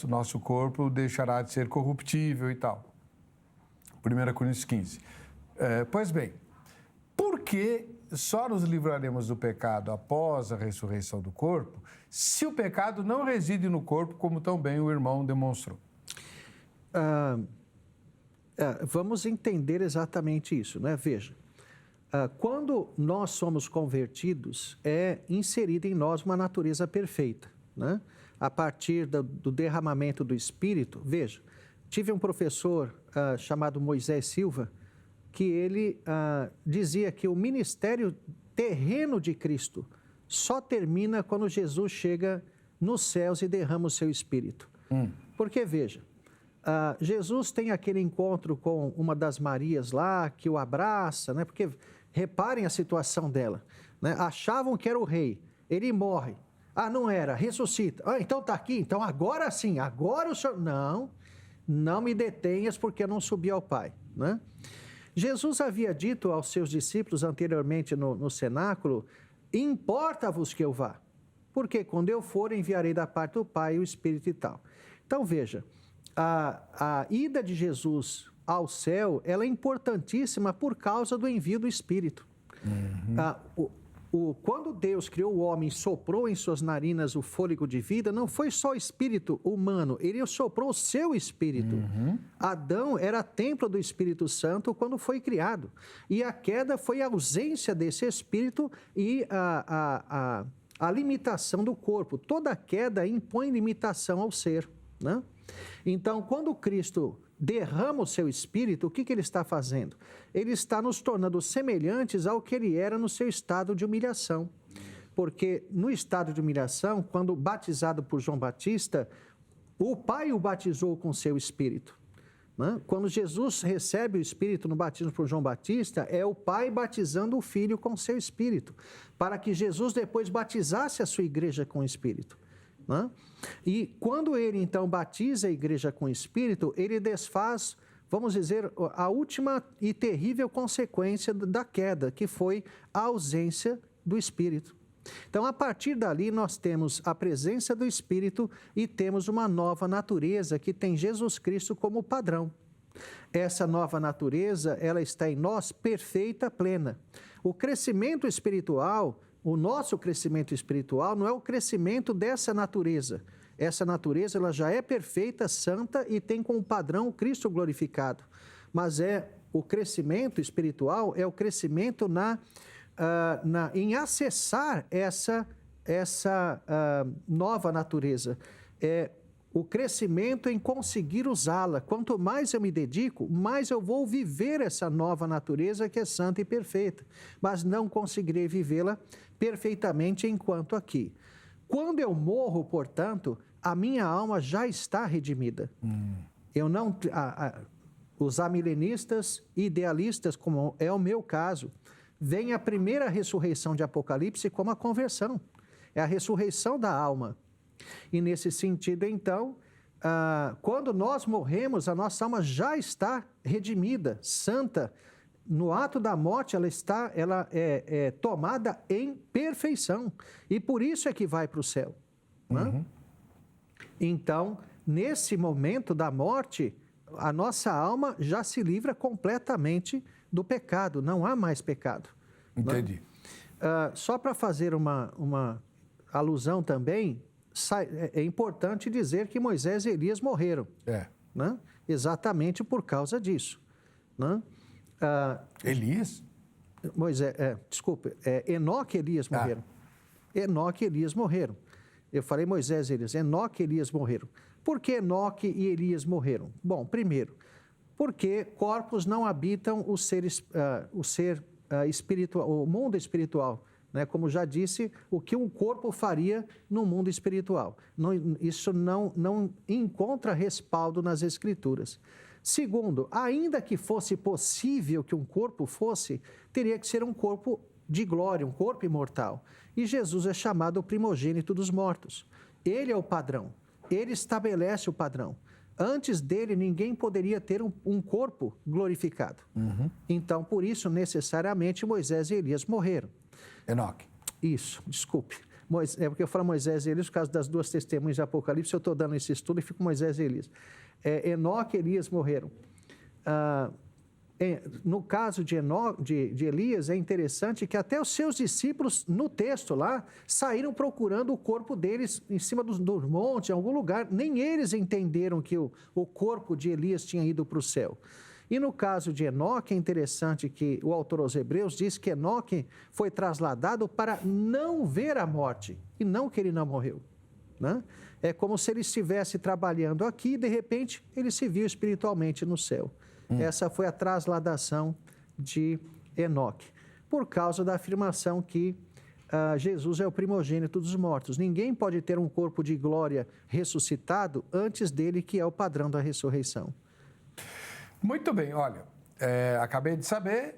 nosso corpo deixará de ser corruptível e tal. 1 Coríntios 15. Pois bem, por que só nos livraremos do pecado após a ressurreição do corpo, se o pecado não reside no corpo, como tão bem o irmão demonstrou? Vamos entender exatamente isso, né? Veja, quando nós somos convertidos, é inserida em nós uma natureza perfeita, né? A partir do derramamento do Espírito. Veja, tive um professor chamado Moisés Silva, que ele dizia que o ministério terreno de Cristo só termina quando Jesus chega nos céus e derrama o seu Espírito. Porque, veja, Jesus tem aquele encontro com uma das Marias lá, que o abraça, né? Porque, reparem a situação dela, né? Achavam que era o rei, ele morre. Não era, ressuscita. Então está aqui, então agora sim, agora o senhor... Não me detenhas porque eu não subi ao Pai, né? Jesus havia dito aos seus discípulos anteriormente no cenáculo, importa-vos que eu vá, porque quando eu for enviarei da parte do Pai o Espírito e tal. Então veja, a ida de Jesus ao céu, ela é importantíssima por causa do envio do Espírito. Quando Deus criou o homem e soprou em suas narinas o fôlego de vida, não foi só o espírito humano, ele soprou o seu espírito. Adão era templo do Espírito Santo quando foi criado. E a queda foi a ausência desse espírito e a limitação do corpo. Toda queda impõe limitação ao ser, né? Então, quando Cristo derrama o seu Espírito, o que ele está fazendo? Ele está nos tornando semelhantes ao que ele era no seu estado de humilhação. Porque no estado de humilhação, quando batizado por João Batista, o Pai o batizou com seu Espírito. Né? Quando Jesus recebe o Espírito no batismo por João Batista, é o Pai batizando o Filho com seu Espírito, para que Jesus depois batizasse a sua igreja com o Espírito. Né? E quando ele, então, batiza a igreja com o Espírito, ele desfaz vamos dizer, a última e terrível consequência da queda, que foi a ausência do Espírito. Então, a partir dali, nós temos a presença do Espírito e temos uma nova natureza que tem Jesus Cristo como padrão. Essa nova natureza, ela está em nós perfeita, plena. O crescimento espiritual, o nosso crescimento espiritual, não é o crescimento dessa natureza. Essa natureza, ela já é perfeita, santa e tem como padrão o Cristo glorificado. Mas o crescimento espiritual é o crescimento em acessar essa nova natureza. É o crescimento em conseguir usá-la. Quanto mais eu me dedico, mais eu vou viver essa nova natureza que é santa e perfeita. Mas não conseguirei vivê-la perfeitamente enquanto aqui. Quando eu morro, portanto, a minha alma já está redimida. Eu não... os amilenistas idealistas, como é o meu caso, vem a primeira ressurreição de Apocalipse como a conversão. É a ressurreição da alma. E nesse sentido, então, quando nós morremos, a nossa alma já está redimida, santa. No ato da morte, ela é tomada em perfeição. E por isso é que vai para o céu. Né? Então, nesse momento da morte, a nossa alma já se livra completamente do pecado, não há mais pecado. Entendi. Só para fazer uma alusão também, é importante dizer que Moisés e Elias morreram. Né? Exatamente por causa disso. Né? Elias? Enoque e Elias morreram. Enoque e Elias morreram. Eu falei Moisés e Elias, Enoque e Elias morreram. Por que Enoque e Elias morreram? Bom, primeiro, porque corpos não habitam o mundo espiritual. Né? Como já disse, o que um corpo faria no mundo espiritual. Isso não encontra respaldo nas Escrituras. Segundo, ainda que fosse possível que um corpo fosse, teria que ser um corpo de glória, um corpo imortal. E Jesus é chamado o primogênito dos mortos. Ele é o padrão. Ele estabelece o padrão. Antes dele, ninguém poderia ter um corpo glorificado. Então, por isso, necessariamente, Moisés e Elias morreram. Enoque. Isso, desculpe. É porque eu falo Moisés e Elias, por causa das duas testemunhas de Apocalipse, eu estou dando esse estudo e fico Moisés e Elias. Enoque e Elias morreram. No caso de Elias, é interessante que até os seus discípulos, no texto lá, saíram procurando o corpo deles em cima dos montes, em algum lugar. Nem eles entenderam que o corpo de Elias tinha ido para o céu. E no caso de Enoque, é interessante que o autor aos Hebreus diz que Enoque foi trasladado para não ver a morte, e não que ele não morreu. Né? É como se ele estivesse trabalhando aqui e, de repente, ele se viu espiritualmente no céu. Essa foi a trasladação de Enoque, por causa da afirmação que Jesus é o primogênito dos mortos. Ninguém pode ter um corpo de glória ressuscitado antes dele, que é o padrão da ressurreição. Muito bem, olha, acabei de saber,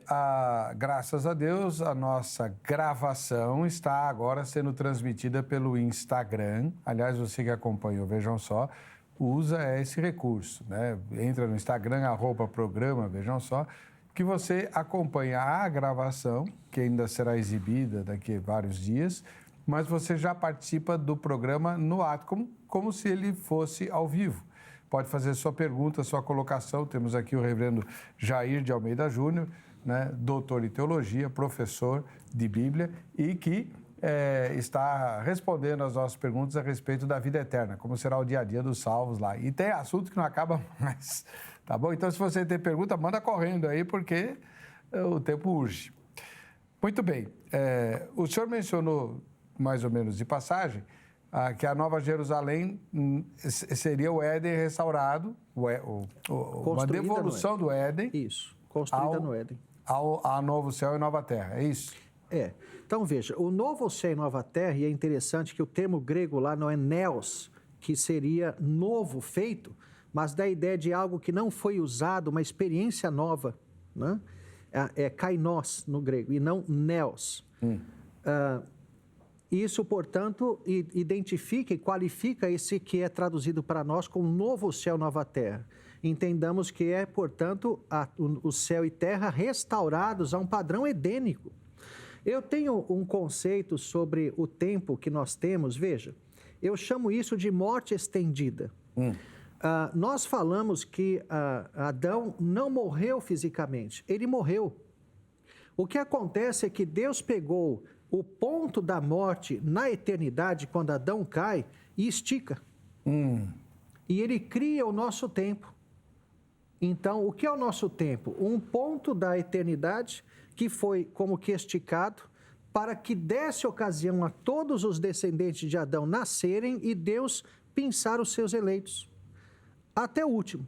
graças a Deus, a nossa gravação está agora sendo transmitida pelo Instagram. Aliás, você que acompanhou, vejam só, usa esse recurso, né? Entra no Instagram, @programa, vejam só, que você acompanha a gravação, que ainda será exibida daqui a vários dias, mas você já participa do programa no ato, como se ele fosse ao vivo. Pode fazer sua pergunta, sua colocação. Temos aqui o reverendo Jair de Almeida Júnior, né, doutor em teologia, professor de Bíblia e que está respondendo as nossas perguntas a respeito da vida eterna, como será o dia a dia dos salvos lá. E tem assunto que não acaba mais, tá bom? Então, se você tem pergunta, manda correndo aí, porque o tempo urge. Muito bem. O senhor mencionou, mais ou menos de passagem, que a Nova Jerusalém seria o Éden restaurado, uma devolução do Éden. Isso, construída no Éden. Ao novo céu e nova terra, é isso? Então, veja, o novo céu e nova terra, e é interessante que o termo grego lá não é neos, que seria novo, feito, mas dá a ideia de algo que não foi usado, uma experiência nova, né? É kainos no grego, e não neos. Isso, portanto, identifica e qualifica esse que é traduzido para nós como novo céu, nova terra. Entendamos que é, portanto, o céu e terra restaurados a um padrão edênico. Eu tenho um conceito sobre o tempo que nós temos, veja, eu chamo isso de morte estendida. Nós falamos que Adão não morreu fisicamente, ele morreu. O que acontece é que Deus pegou o ponto da morte na eternidade, quando Adão cai, e estica. E ele cria o nosso tempo. Então, o que é o nosso tempo? Um ponto da eternidade que foi como que esticado para que desse ocasião a todos os descendentes de Adão nascerem e Deus pinçar os seus eleitos, até o último.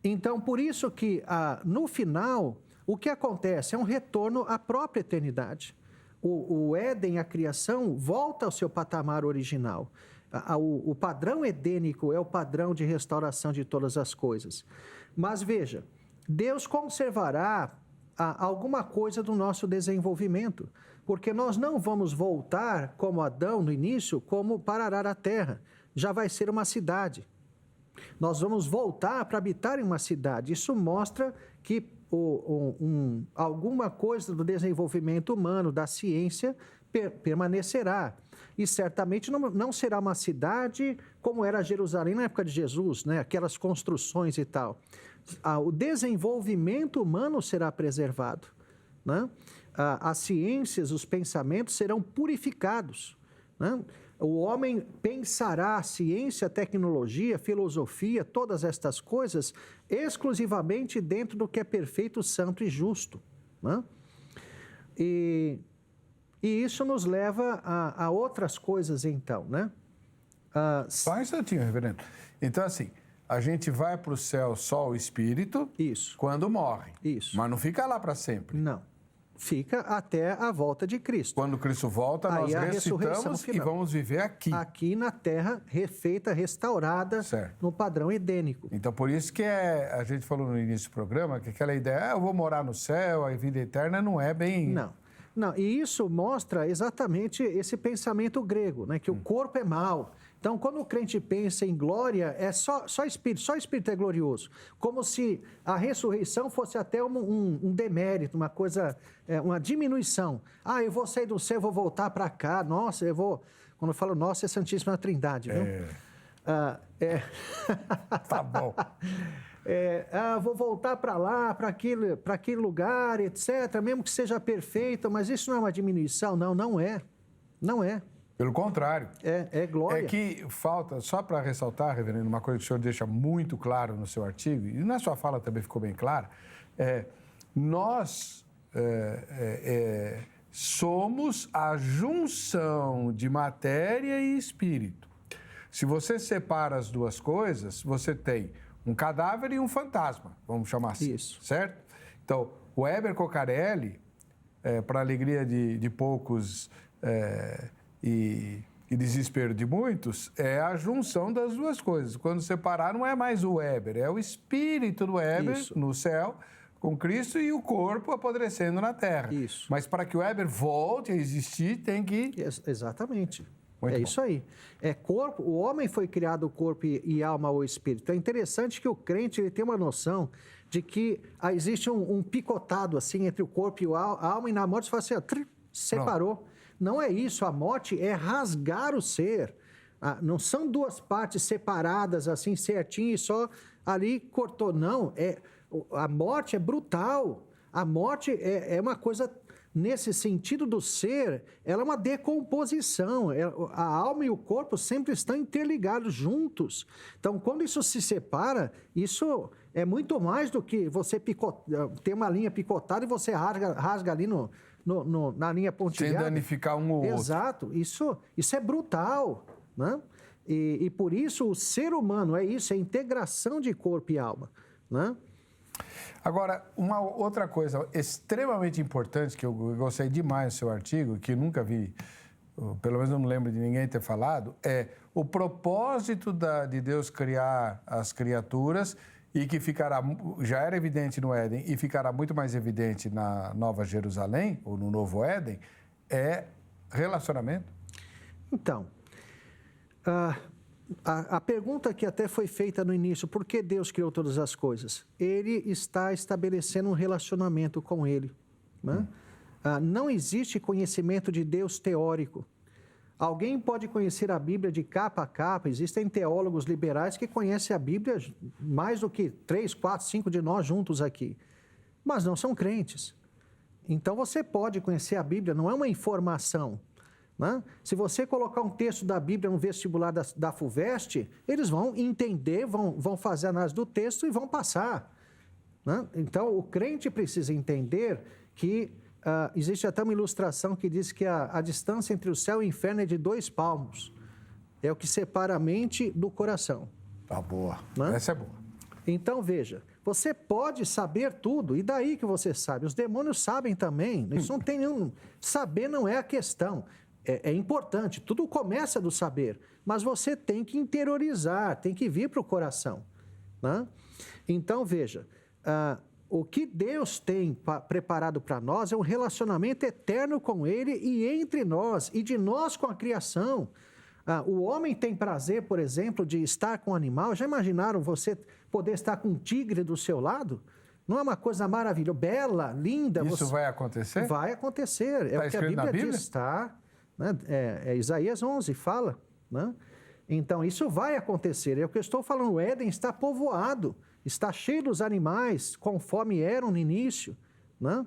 Então, por isso que no final, o que acontece? É um retorno à própria eternidade. O Éden, a criação, volta ao seu patamar original. O padrão edênico é o padrão de restauração de todas as coisas. Mas veja, Deus conservará alguma coisa do nosso desenvolvimento, porque nós não vamos voltar como Adão no início, como para arar a terra. Já vai ser uma cidade. Nós vamos voltar para habitar em uma cidade. Isso mostra que alguma coisa do desenvolvimento humano, da ciência, permanecerá. E certamente não será uma cidade como era Jerusalém na época de Jesus, né? Aquelas construções e tal. O desenvolvimento humano será preservado, né? As ciências, os pensamentos serão purificados, né? O homem pensará a ciência, a tecnologia, a filosofia, todas estas coisas, exclusivamente dentro do que é perfeito, santo e justo, né? E isso nos leva a outras coisas, então, né? Só um instantinho, reverendo. Então, assim, a gente vai para o céu só o espírito. Isso. Quando morre. Isso. Mas não fica lá para sempre. Não. Fica até a volta de Cristo. Quando Cristo volta, nós ressuscitamos e vamos viver aqui. Aqui na terra, refeita, restaurada, certo, no padrão edênico. Então, por isso que a gente falou no início do programa que aquela ideia, eu vou morar no céu, a vida eterna, não é bem... Não, e isso mostra exatamente esse pensamento grego, né? Que o corpo é mau. Então, quando o crente pensa em glória, é só espírito é glorioso. Como se a ressurreição fosse até um demérito, uma coisa, uma diminuição. Eu vou sair do céu, vou voltar para cá. Nossa, eu vou... Quando eu falo nossa, é Santíssima Trindade, viu? Tá bom. Vou voltar para lá, para aquele lugar, etc., mesmo que seja perfeito, mas isso não é uma diminuição? Não é. Não é. Pelo contrário. É glória. É que falta, só para ressaltar, reverendo, uma coisa que o senhor deixa muito claro no seu artigo, e na sua fala também ficou bem clara, nós somos a junção de matéria e espírito. Se você separa as duas coisas, você tem um cadáver e um fantasma, vamos chamar assim. Isso. Certo? Então, o Heber Cocarelli, para a alegria de poucos e desespero de muitos, é a junção das duas coisas. Quando separar, não é mais o Heber, é o espírito do Heber no céu, com Cristo, e o corpo apodrecendo na terra. Isso. Mas para que o Heber volte a existir, tem que... Exatamente. Muito bom. Isso aí. Corpo, o homem foi criado corpo e alma ou espírito. É interessante que o crente ele tem uma noção de que existe um picotado assim entre o corpo e a alma, e na morte você fala assim, separou. Pronto. Não é isso. A morte é rasgar o ser. Não são duas partes separadas assim certinho e só ali cortou. Não. A morte é brutal. A morte é uma coisa... Nesse sentido do ser, ela é uma decomposição. A alma e o corpo sempre estão interligados, juntos. Então, quando isso se separa, isso é muito mais do que você ter uma linha picotada e você rasga ali na linha pontilhada. Sem danificar um ou outro. Exato. Isso é brutal, né? E por isso o ser humano é isso, é integração de corpo e alma, né? Agora, uma outra coisa extremamente importante, que eu gostei demais do seu artigo, que nunca vi, pelo menos não me lembro de ninguém ter falado, é o propósito de Deus criar as criaturas e que já era evidente no Éden e ficará muito mais evidente na Nova Jerusalém, ou no Novo Éden, é relacionamento? Então, a pergunta que até foi feita no início, por que Deus criou todas as coisas? Ele está estabelecendo um relacionamento com Ele. Né? Não existe conhecimento de Deus teórico. Alguém pode conhecer a Bíblia de capa a capa, existem teólogos liberais que conhecem a Bíblia mais do que 3, 4, 5 de nós juntos aqui, mas não são crentes. Então você pode conhecer a Bíblia, não é uma informação. Né? Se você colocar um texto da Bíblia no vestibular da FUVEST, eles vão entender, vão fazer análise do texto e vão passar. Né? Então, o crente precisa entender que existe até uma ilustração que diz que a distância entre o céu e o inferno é de 2 palmos. É o que separa a mente do coração. Tá boa. Né? Essa é boa. Então, veja, você pode saber tudo, e daí que você sabe? Os demônios sabem também, isso não tem nenhum... Saber não é a questão. É importante, tudo começa do saber, mas você tem que interiorizar, tem que vir para o coração. Né? Então, veja, o que Deus tem preparado para nós é um relacionamento eterno com Ele e entre nós, e de nós com a criação. O homem tem prazer, por exemplo, de estar com um animal. Já imaginaram você poder estar com um tigre do seu lado? Não é uma coisa maravilhosa, bela, linda? Isso vai acontecer? Vai acontecer. É o que a Bíblia diz, tá? Né? Isaías 11 fala, né? Então, isso vai acontecer. É o que eu estou falando, o Éden está povoado, está cheio dos animais, conforme eram no início, né?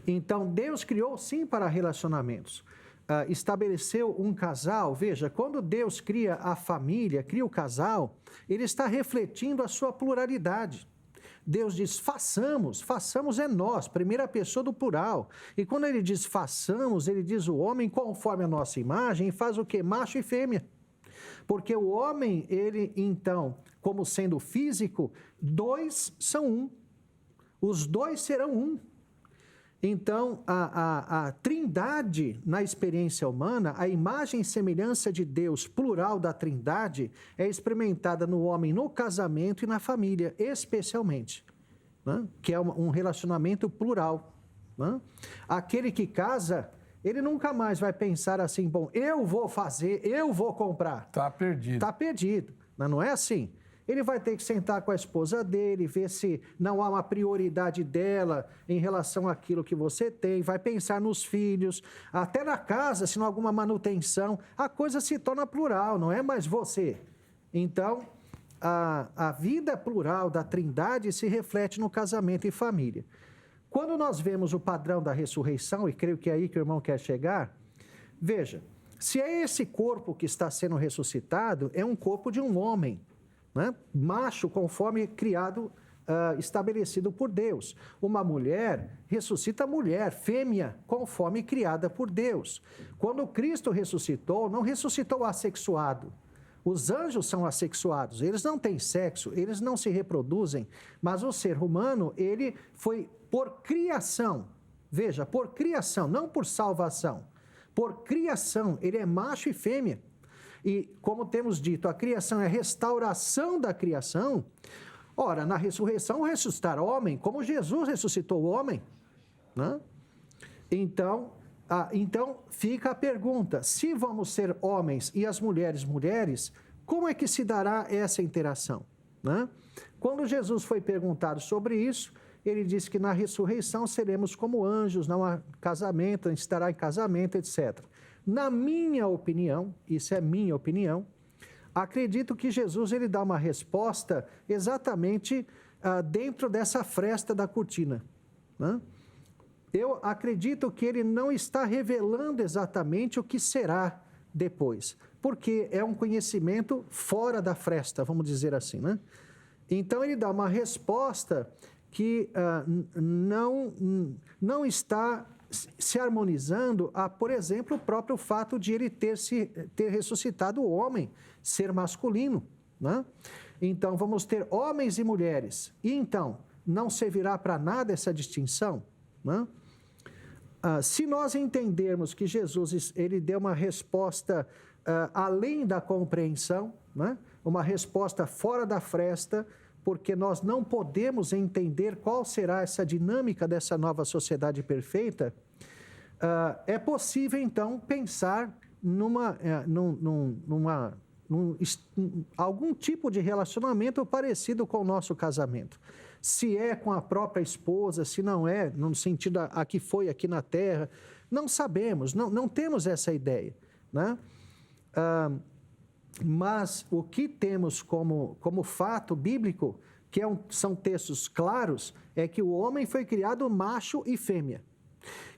Então, Deus criou sim para relacionamentos. Estabeleceu um casal. Veja, quando Deus cria a família, cria o casal, Ele está refletindo a sua pluralidade. Deus diz, façamos é nós, primeira pessoa do plural. E quando Ele diz façamos, Ele diz o homem conforme a nossa imagem e faz o quê? Macho e fêmea. Porque o homem, ele então, como sendo físico, 2 são 1. Os 2 serão 1. Então, a trindade na experiência humana, a imagem e semelhança de Deus, plural da trindade, é experimentada no homem, no casamento e na família, especialmente, né? Que é um relacionamento plural. Né? Aquele que casa, ele nunca mais vai pensar assim, bom, eu vou fazer, eu vou comprar. Está perdido. Está perdido. Mas não é assim. Ele vai ter que sentar com a esposa dele, ver se não há uma prioridade dela em relação àquilo que você tem, vai pensar nos filhos, até na casa, se não há alguma manutenção, a coisa se torna plural, não é mais você. Então, a vida plural da trindade se reflete no casamento e família. Quando nós vemos o padrão da ressurreição, e creio que é aí que o irmão quer chegar, veja, se é esse corpo que está sendo ressuscitado, é um corpo de um homem, né? Macho, conforme criado, estabelecido por Deus. Uma mulher ressuscita mulher, fêmea, conforme criada por Deus. Quando Cristo ressuscitou, não ressuscitou assexuado. Os anjos são assexuados, eles não têm sexo, eles não se reproduzem, mas o ser humano, ele foi por criação. Veja, por criação, não por salvação. Por criação, ele é macho e fêmea. E, como temos dito, a criação é a restauração da criação. Ora, na ressurreição, ressuscitar homem, como Jesus ressuscitou o homem. Né? Então, fica a pergunta, se vamos ser homens e as mulheres, mulheres, como é que se dará essa interação? Né? Quando Jesus foi perguntado sobre isso, ele disse que na ressurreição seremos como anjos, não há casamento, a gente estará em casamento, etc. Na minha opinião, isso é minha opinião, acredito que Jesus ele dá uma resposta exatamente dentro dessa fresta da cortina. Né? Eu acredito que ele não está revelando exatamente o que será depois, porque é um conhecimento fora da fresta, vamos dizer assim. Né? Então, ele dá uma resposta que não está se harmonizando a, por exemplo, o próprio fato de ele ter ressuscitado o homem, ser masculino. Né? Então, vamos ter homens e mulheres. E então, não servirá para nada essa distinção? Né? Se nós entendermos que Jesus ele deu uma resposta além da compreensão, né? Uma resposta fora da fresta, porque nós não podemos entender qual será essa dinâmica dessa nova sociedade perfeita, é possível, então, pensar algum tipo de relacionamento parecido com o nosso casamento. Se é com a própria esposa, se não é, no sentido a que foi aqui na terra, não sabemos, não temos essa ideia, né? Mas o que temos como fato bíblico, que são textos claros, é que o homem foi criado macho e fêmea,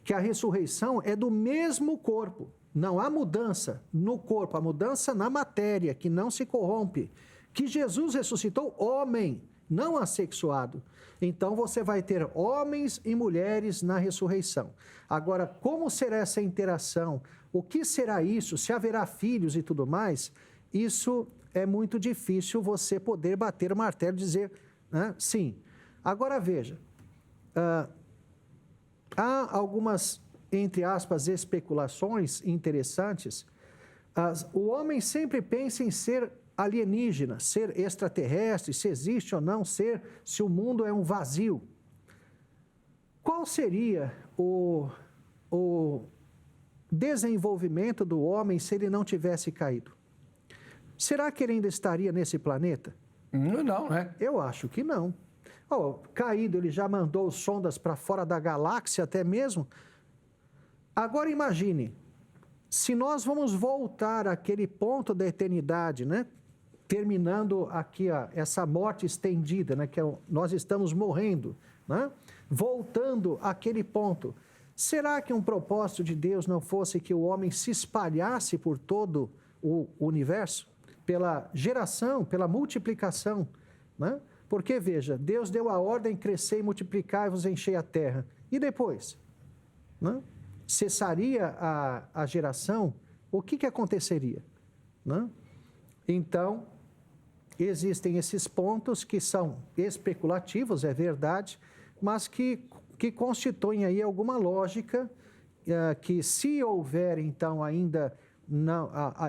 que a ressurreição é do mesmo corpo. Não há mudança no corpo, há mudança na matéria, que não se corrompe. Que Jesus ressuscitou homem, não assexuado. Então, você vai ter homens e mulheres na ressurreição. Agora, como será essa interação? O que será isso? Se haverá filhos e tudo mais? Isso é muito difícil você poder bater o martelo e dizer, né, sim. Agora, veja, há algumas, entre aspas, especulações interessantes. O homem sempre pensa em ser alienígena, ser extraterrestre, se existe ou não ser, se o mundo é um vazio. Qual seria o desenvolvimento do homem se ele não tivesse caído? Será que ele ainda estaria nesse planeta? Não, né? Eu acho que não. Caído, ele já mandou sondas para fora da galáxia até mesmo. Agora imagine, se nós vamos voltar àquele ponto da eternidade, né? Terminando aqui essa morte estendida, né? Que nós estamos morrendo, né? Voltando àquele ponto. Será que um propósito de Deus não fosse que o homem se espalhasse por todo o universo? Pela geração, pela multiplicação, né? Porque, veja, Deus deu a ordem, crescer e multiplicar e vos encher a terra. E depois? Né? Cessaria a geração? O que aconteceria? Né? Então, existem esses pontos que são especulativos, é verdade, mas que constituem aí alguma lógica que, se houver, então, ainda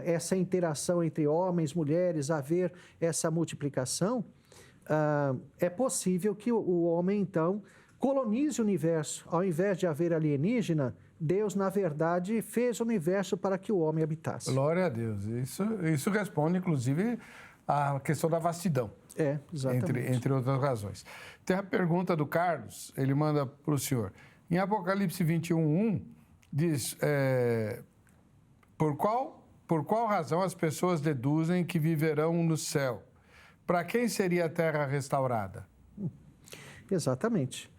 essa interação entre homens, mulheres, haver essa multiplicação, é possível que o homem, então, colonize o universo. Ao invés de haver alienígena, Deus, na verdade, fez o universo para que o homem habitasse. Glória a Deus. Isso responde, inclusive, à questão da vastidão. Exatamente. Entre outras razões. Tem a pergunta do Carlos, ele manda para o senhor. Em Apocalipse 21:1, diz... Por qual razão as pessoas deduzem que viverão no céu? Para quem seria a terra restaurada? Exatamente.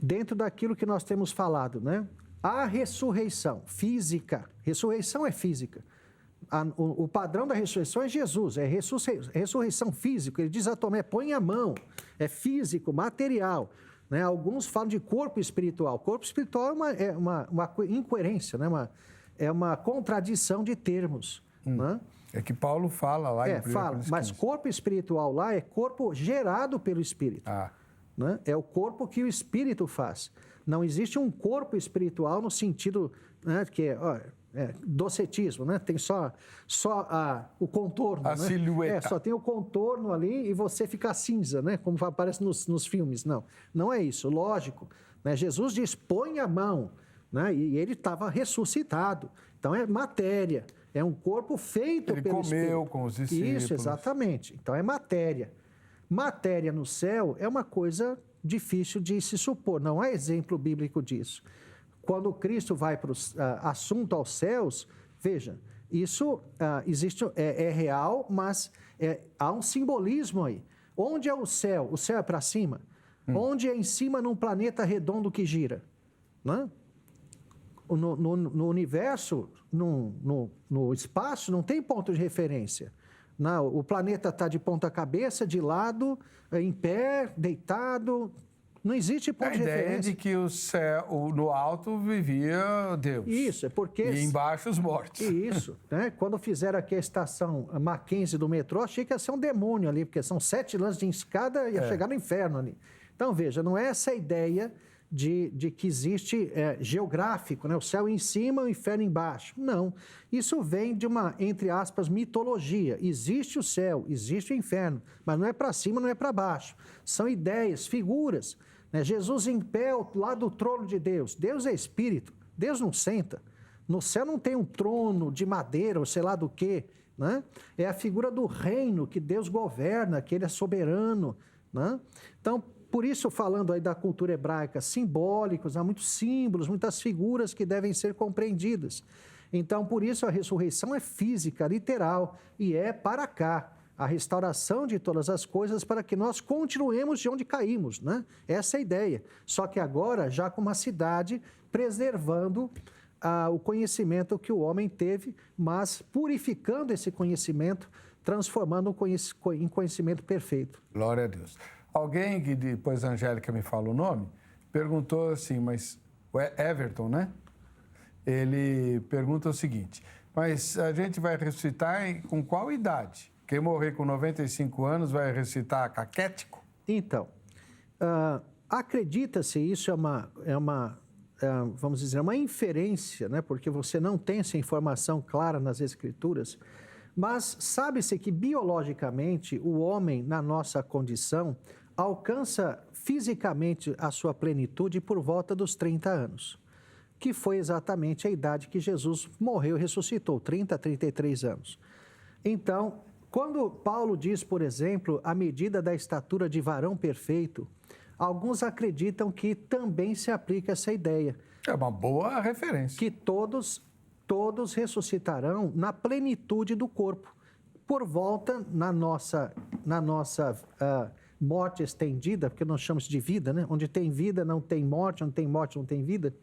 Dentro daquilo que nós temos falado, né? A ressurreição física. Ressurreição é física. O padrão da ressurreição é Jesus, é ressurreição física. Ele diz a Tomé, põe a mão. É físico, material. Né? Alguns falam de corpo espiritual. Corpo espiritual é uma incoerência, né? É uma contradição de termos. Né? É que Paulo fala lá em 1 Coríntios 15. Mas corpo espiritual lá é corpo gerado pelo Espírito. Né? É o corpo que o Espírito faz. Não existe um corpo espiritual no sentido, né, que é docetismo, né? Tem só o contorno. A silhueta. Só tem o contorno ali e você fica cinza, né? Como aparece nos filmes. Não é isso, lógico. Né? Jesus diz, põe a mão, né? E ele estava ressuscitado. Então é matéria, é um corpo feito pelo Espírito. Ele comeu com os discípulos. Isso, exatamente. Então é matéria. Matéria no céu é uma coisa difícil de se supor, não há exemplo bíblico disso. Quando Cristo vai para o assunto aos céus, veja, isso existe, é real, mas há um simbolismo aí. Onde é o céu? O céu é para cima. Onde é em cima num planeta redondo que gira? Né? No universo, no espaço, não tem ponto de referência. Não, o planeta está de ponta cabeça, de lado, em pé, deitado. Não existe ponto de referência. A ideia de que o céu, no alto vivia Deus. Isso, é porque... E embaixo os mortos. Isso. Né? Quando fizeram aqui a estação Mackenzie do metrô, achei que ia ser um demônio ali, porque são 7 lances de escada e ia chegar no inferno ali. Então, veja, não é essa a ideia de que existe geográfico, né? O céu em cima, o inferno embaixo. Não. Isso vem de uma, entre aspas, mitologia. Existe o céu, existe o inferno, mas não é para cima, não é para baixo. São ideias, figuras, né? Jesus em pé lá do trono de Deus. Deus é espírito, Deus não senta. No céu não tem um trono de madeira ou sei lá do quê, né? É a figura do reino que Deus governa, que ele é soberano, né? Então, por isso, falando aí da cultura hebraica, simbólicos, há muitos símbolos, muitas figuras que devem ser compreendidas. Então, por isso, a ressurreição é física, literal, e é para cá. A restauração de todas as coisas para que nós continuemos de onde caímos, né? Essa é a ideia. Só que agora, já com uma cidade, preservando o conhecimento que o homem teve, mas purificando esse conhecimento, transformando em conhecimento perfeito. Glória a Deus. Alguém que depois a Angélica me fala o nome, perguntou assim, mas o Everton, né? Ele pergunta o seguinte, mas a gente vai ressuscitar com qual idade? Quem morrer com 95 anos vai ressuscitar caquético? Então, acredita-se, isso vamos dizer, uma inferência, né? Porque você não tem essa informação clara nas Escrituras, mas sabe-se que biologicamente o homem, na nossa condição, alcança fisicamente a sua plenitude por volta dos 30 anos, que foi exatamente a idade que Jesus morreu e ressuscitou, 30 a 33 anos. Então, quando Paulo diz, por exemplo, a medida da estatura de varão perfeito, alguns acreditam que também se aplica essa ideia. É uma boa referência. Que todos ressuscitarão na plenitude do corpo, por volta na nossa morte estendida, porque nós chamamos de vida, né? Onde tem vida não tem morte, onde tem morte não tem vida.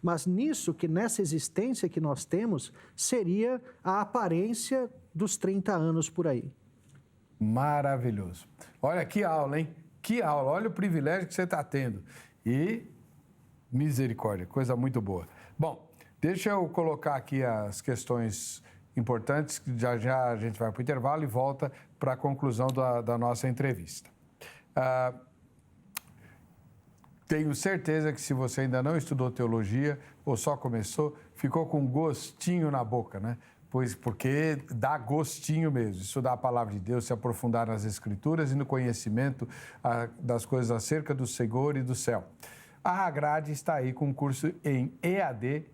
Mas nessa existência que nós temos, seria a aparência dos 30 anos por aí. Maravilhoso. Olha que aula, hein? Que aula. Olha o privilégio que você está tendo. E misericórdia, coisa muito boa. Bom, deixa eu colocar aqui as questões importantes, que já a gente vai para o intervalo e volta para a conclusão da nossa entrevista. Tenho certeza que se você ainda não estudou teologia ou só começou, ficou com gostinho na boca, né? Porque dá gostinho mesmo, estudar a palavra de Deus, se aprofundar nas Escrituras e no conhecimento das coisas acerca do Senhor e do céu. A Agrade está aí com um curso em EAD,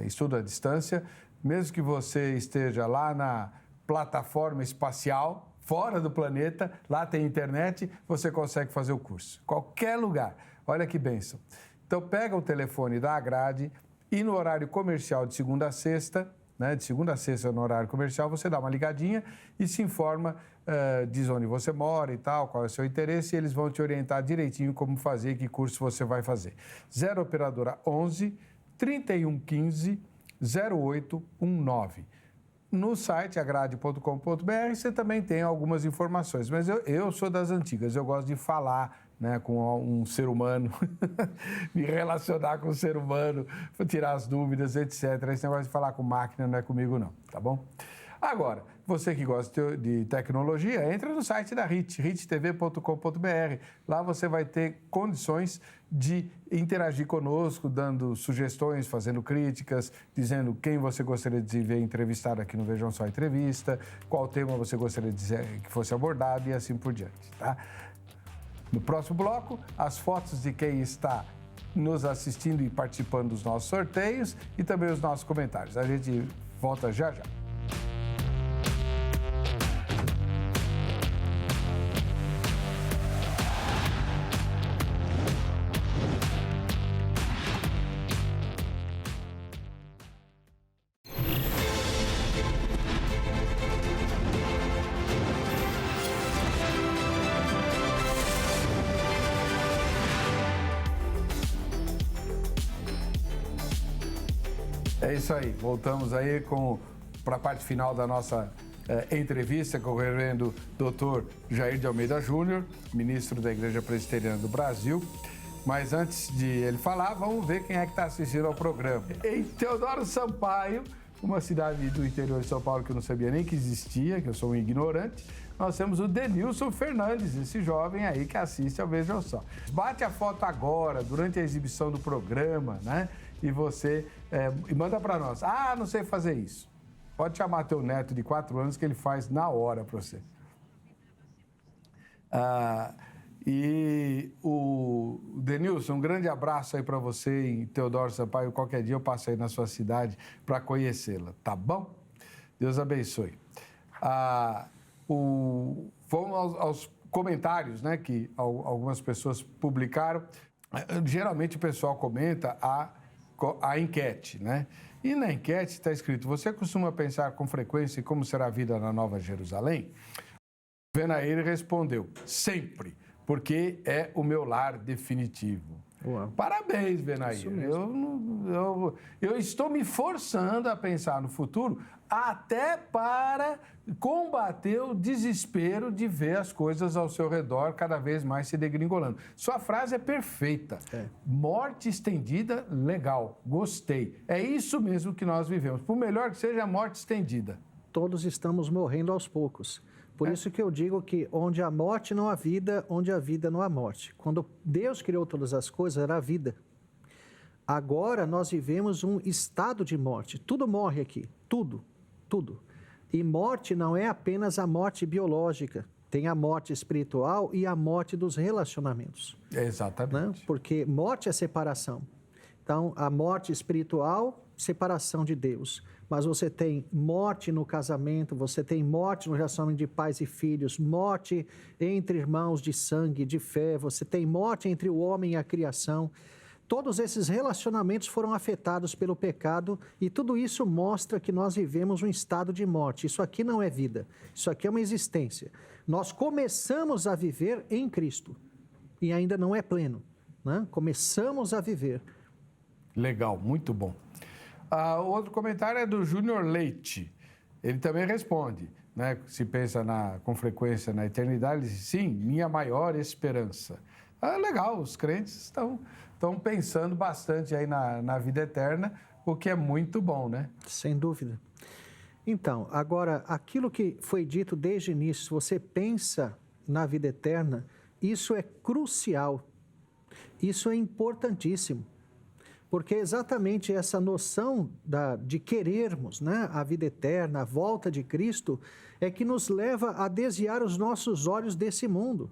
estudo à distância, mesmo que você esteja lá na plataforma espacial, fora do planeta, lá tem internet, você consegue fazer o curso. Qualquer lugar. Olha que bênção. Então, pega o telefone da Agrade e no horário comercial de segunda a sexta, né, de segunda a sexta no horário comercial, você dá uma ligadinha e se informa, diz onde você mora e tal, qual é o seu interesse, e eles vão te orientar direitinho como fazer, que curso você vai fazer. 0 operadora 11 3115 0819. No site agrade.com.br você também tem algumas informações, mas eu sou das antigas, eu gosto de falar, né, com um ser humano, me relacionar com o ser humano, tirar as dúvidas, etc. Esse negócio de falar com máquina não é comigo não, tá bom? Agora, você que gosta de tecnologia, entra no site da HIT, hittv.com.br. Lá você vai ter condições de interagir conosco, dando sugestões, fazendo críticas, dizendo quem você gostaria de ver entrevistado aqui no Vejam Só Entrevista, qual tema você gostaria de que fosse abordado e assim por diante, tá? No próximo bloco, as fotos de quem está nos assistindo e participando dos nossos sorteios e também os nossos comentários. A gente volta já já. É isso aí, voltamos aí para a parte final da nossa entrevista com o reverendo Dr. Jair de Almeida Júnior, ministro da Igreja Presbiteriana do Brasil. Mas antes de ele falar, vamos ver quem é que está assistindo ao programa. Em Teodoro Sampaio, uma cidade do interior de São Paulo que eu não sabia nem que existia, que eu sou um ignorante, nós temos o Denilson Fernandes, esse jovem aí que assiste ao Vejam Só. Bate a foto agora, durante a exibição do programa, né? E você manda para nós. Ah, não sei fazer isso. Pode chamar teu neto de 4 anos que ele faz na hora para você. E o Denilson, um grande abraço aí para você em Teodoro Sampaio. Qualquer dia eu passo aí na sua cidade para conhecê-la, tá bom? Deus abençoe. Vamos aos comentários, né, que algumas pessoas publicaram. Geralmente o pessoal comenta a enquete, né? E na enquete está escrito: você costuma pensar com frequência em como será a vida na Nova Jerusalém? O Venair respondeu: sempre, porque é o meu lar definitivo. Uau. Parabéns, Venair. Eu estou me forçando a pensar no futuro até para combater o desespero de ver as coisas ao seu redor cada vez mais se degringolando. Sua frase é perfeita. Morte estendida, legal, gostei. É isso mesmo que nós vivemos. Por melhor que seja a morte estendida. Todos estamos morrendo aos poucos. Por isso que eu digo que onde há morte não há vida, onde há vida não há morte. Quando Deus criou todas as coisas, era a vida. Agora nós vivemos um estado de morte. Tudo morre aqui, tudo. E morte não é apenas a morte biológica. Tem a morte espiritual e a morte dos relacionamentos. Exatamente. Né? Porque morte é separação. Então, a morte espiritual, separação de Deus. Mas você tem morte no casamento, você tem morte no relacionamento de pais e filhos, morte entre irmãos de sangue, de fé, você tem morte entre o homem e a criação. Todos esses relacionamentos foram afetados pelo pecado e tudo isso mostra que nós vivemos um estado de morte. Isso aqui não é vida, isso aqui é uma existência. Nós começamos a viver em Cristo e ainda não é pleno, né? Começamos a viver. Legal, muito bom. O outro comentário é do Júnior Leite. Ele também responde, né? Se pensa com frequência na eternidade, ele diz: sim, minha maior esperança. Legal, os crentes estão pensando bastante aí na vida eterna, o que é muito bom, né? Sem dúvida. Então, agora, aquilo que foi dito desde o início, se você pensa na vida eterna, isso é crucial, isso é importantíssimo. Porque exatamente essa noção de querermos, né, a vida eterna, a volta de Cristo, é que nos leva a desviar os nossos olhos desse mundo.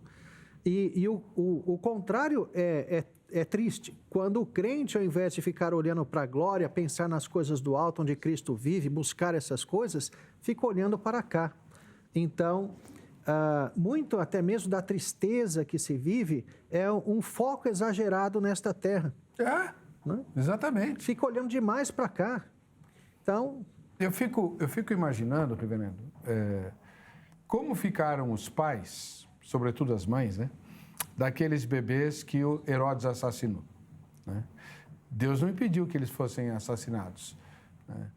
E o contrário é triste. Quando o crente, ao invés de ficar olhando para a glória, pensar nas coisas do alto, onde Cristo vive, buscar essas coisas, fica olhando para cá. Então, muito até mesmo da tristeza que se vive é um foco exagerado nesta terra. Né? Exatamente. Fica olhando demais para cá. Então... Eu fico imaginando, reverendo, como ficaram os pais, sobretudo as mães, né, daqueles bebês que o Herodes assassinou. Né? Deus não impediu que eles fossem assassinados. Né?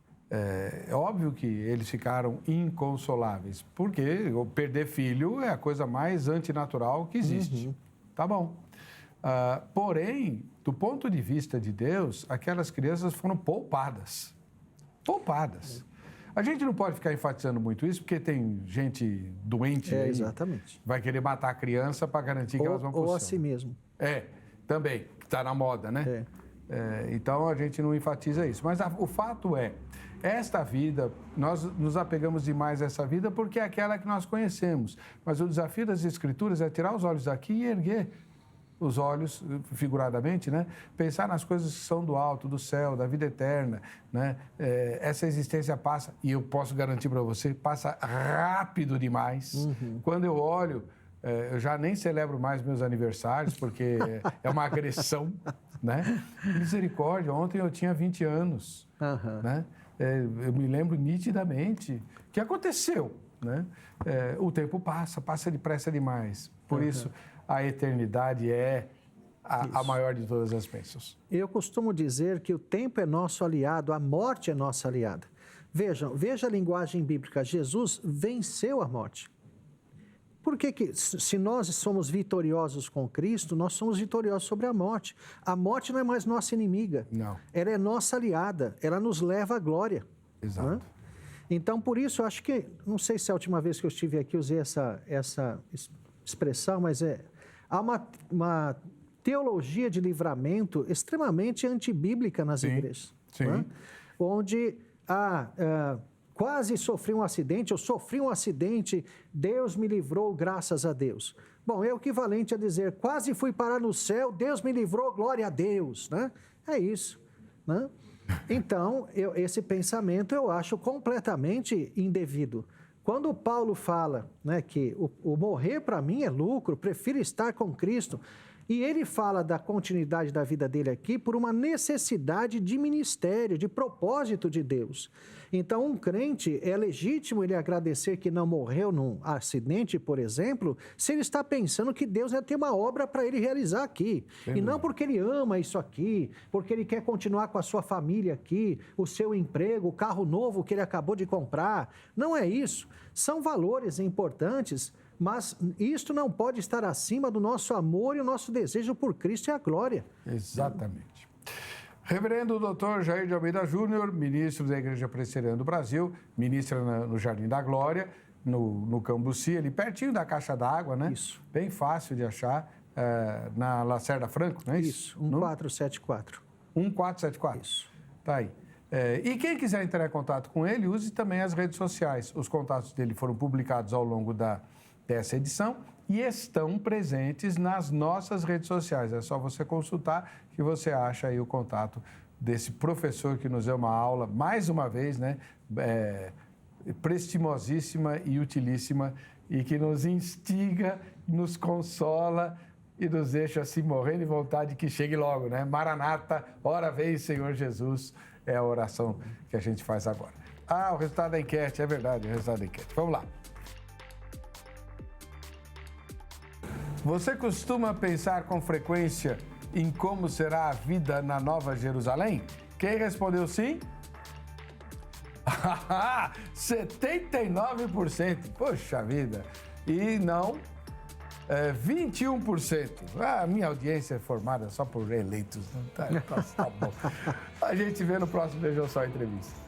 É óbvio que eles ficaram inconsoláveis, porque perder filho é a coisa mais antinatural que existe. Uhum. Tá bom. Porém, do ponto de vista de Deus, aquelas crianças foram poupadas. Poupadas. A gente não pode ficar enfatizando muito isso, porque tem gente doente aí, exatamente. Vai querer matar a criança para garantir que elas vão para o céu. Ou a si mesmo. Também, que está na moda, né? Então, a gente não enfatiza isso. Mas o fato é, esta vida, nós nos apegamos demais a essa vida porque é aquela que nós conhecemos. Mas o desafio das Escrituras é tirar os olhos daqui e erguer os olhos, figuradamente, né? Pensar nas coisas que são do alto, do céu, da vida eterna, né? Essa existência passa, e eu posso garantir para você, passa rápido demais. Uhum. Quando eu olho, eu já nem celebro mais meus aniversários, porque é uma agressão, né? Misericórdia, ontem eu tinha 20 anos, né? Eu me lembro nitidamente o que aconteceu, né? O tempo passa depressa demais, por isso... A eternidade é a maior de todas as bênçãos. Eu costumo dizer que o tempo é nosso aliado, a morte é nossa aliada. Veja a linguagem bíblica. Jesus venceu a morte. Por que se nós somos vitoriosos com Cristo, nós somos vitoriosos sobre a morte? A morte não é mais nossa inimiga. Não. Ela é nossa aliada. Ela nos leva à glória. Exato. Né? Então, por isso, eu acho que... Não sei se a última vez que eu estive aqui usei essa expressão, mas há uma teologia de livramento extremamente antibíblica nas igrejas. Sim. Né? Onde quase sofri um acidente, eu sofri um acidente, Deus me livrou, graças a Deus. Bom, é o equivalente a dizer, quase fui parar no céu, Deus me livrou, glória a Deus, né? É isso, né? Então, esse pensamento eu acho completamente indevido. Quando Paulo fala, né, que o morrer para mim é lucro, prefiro estar com Cristo, e ele fala da continuidade da vida dele aqui por uma necessidade de ministério, de propósito de Deus. Então, um crente, é legítimo ele agradecer que não morreu num acidente, por exemplo, se ele está pensando que Deus vai ter uma obra para ele realizar aqui. E não porque ele ama isso aqui, porque ele quer continuar com a sua família aqui, o seu emprego, o carro novo que ele acabou de comprar. Não é isso. São valores importantes, mas isto não pode estar acima do nosso amor e o nosso desejo por Cristo e a glória. Exatamente. Reverendo Dr. Jair de Almeida Júnior, ministro da Igreja Presbiteriana do Brasil, ministra no Jardim da Glória, no Cambuci, ali pertinho da Caixa d'Água, né? Isso. Bem fácil de achar, na Lacerda Franco, não é isso? Isso, 1474. 1474. Isso. Tá aí. E quem quiser entrar em contato com ele, use também as redes sociais. Os contatos dele foram publicados ao longo dessa edição e estão presentes nas nossas redes sociais. É só você consultar que você acha aí o contato desse professor que nos deu uma aula, mais uma vez, né? Prestimosíssima e utilíssima e que nos instiga, nos consola e nos deixa assim morrendo de vontade que chegue logo, né? Maranata, ora vem, Senhor Jesus, é a oração que a gente faz agora. O resultado da enquete, é verdade, o resultado da enquete. Vamos lá. Você costuma pensar com frequência em como será a vida na Nova Jerusalém? Quem respondeu sim? 79%. Poxa vida. E não, 21%. A minha audiência é formada só por eleitos. Tá bom. A gente vê no próximo Vejam Só Entrevista.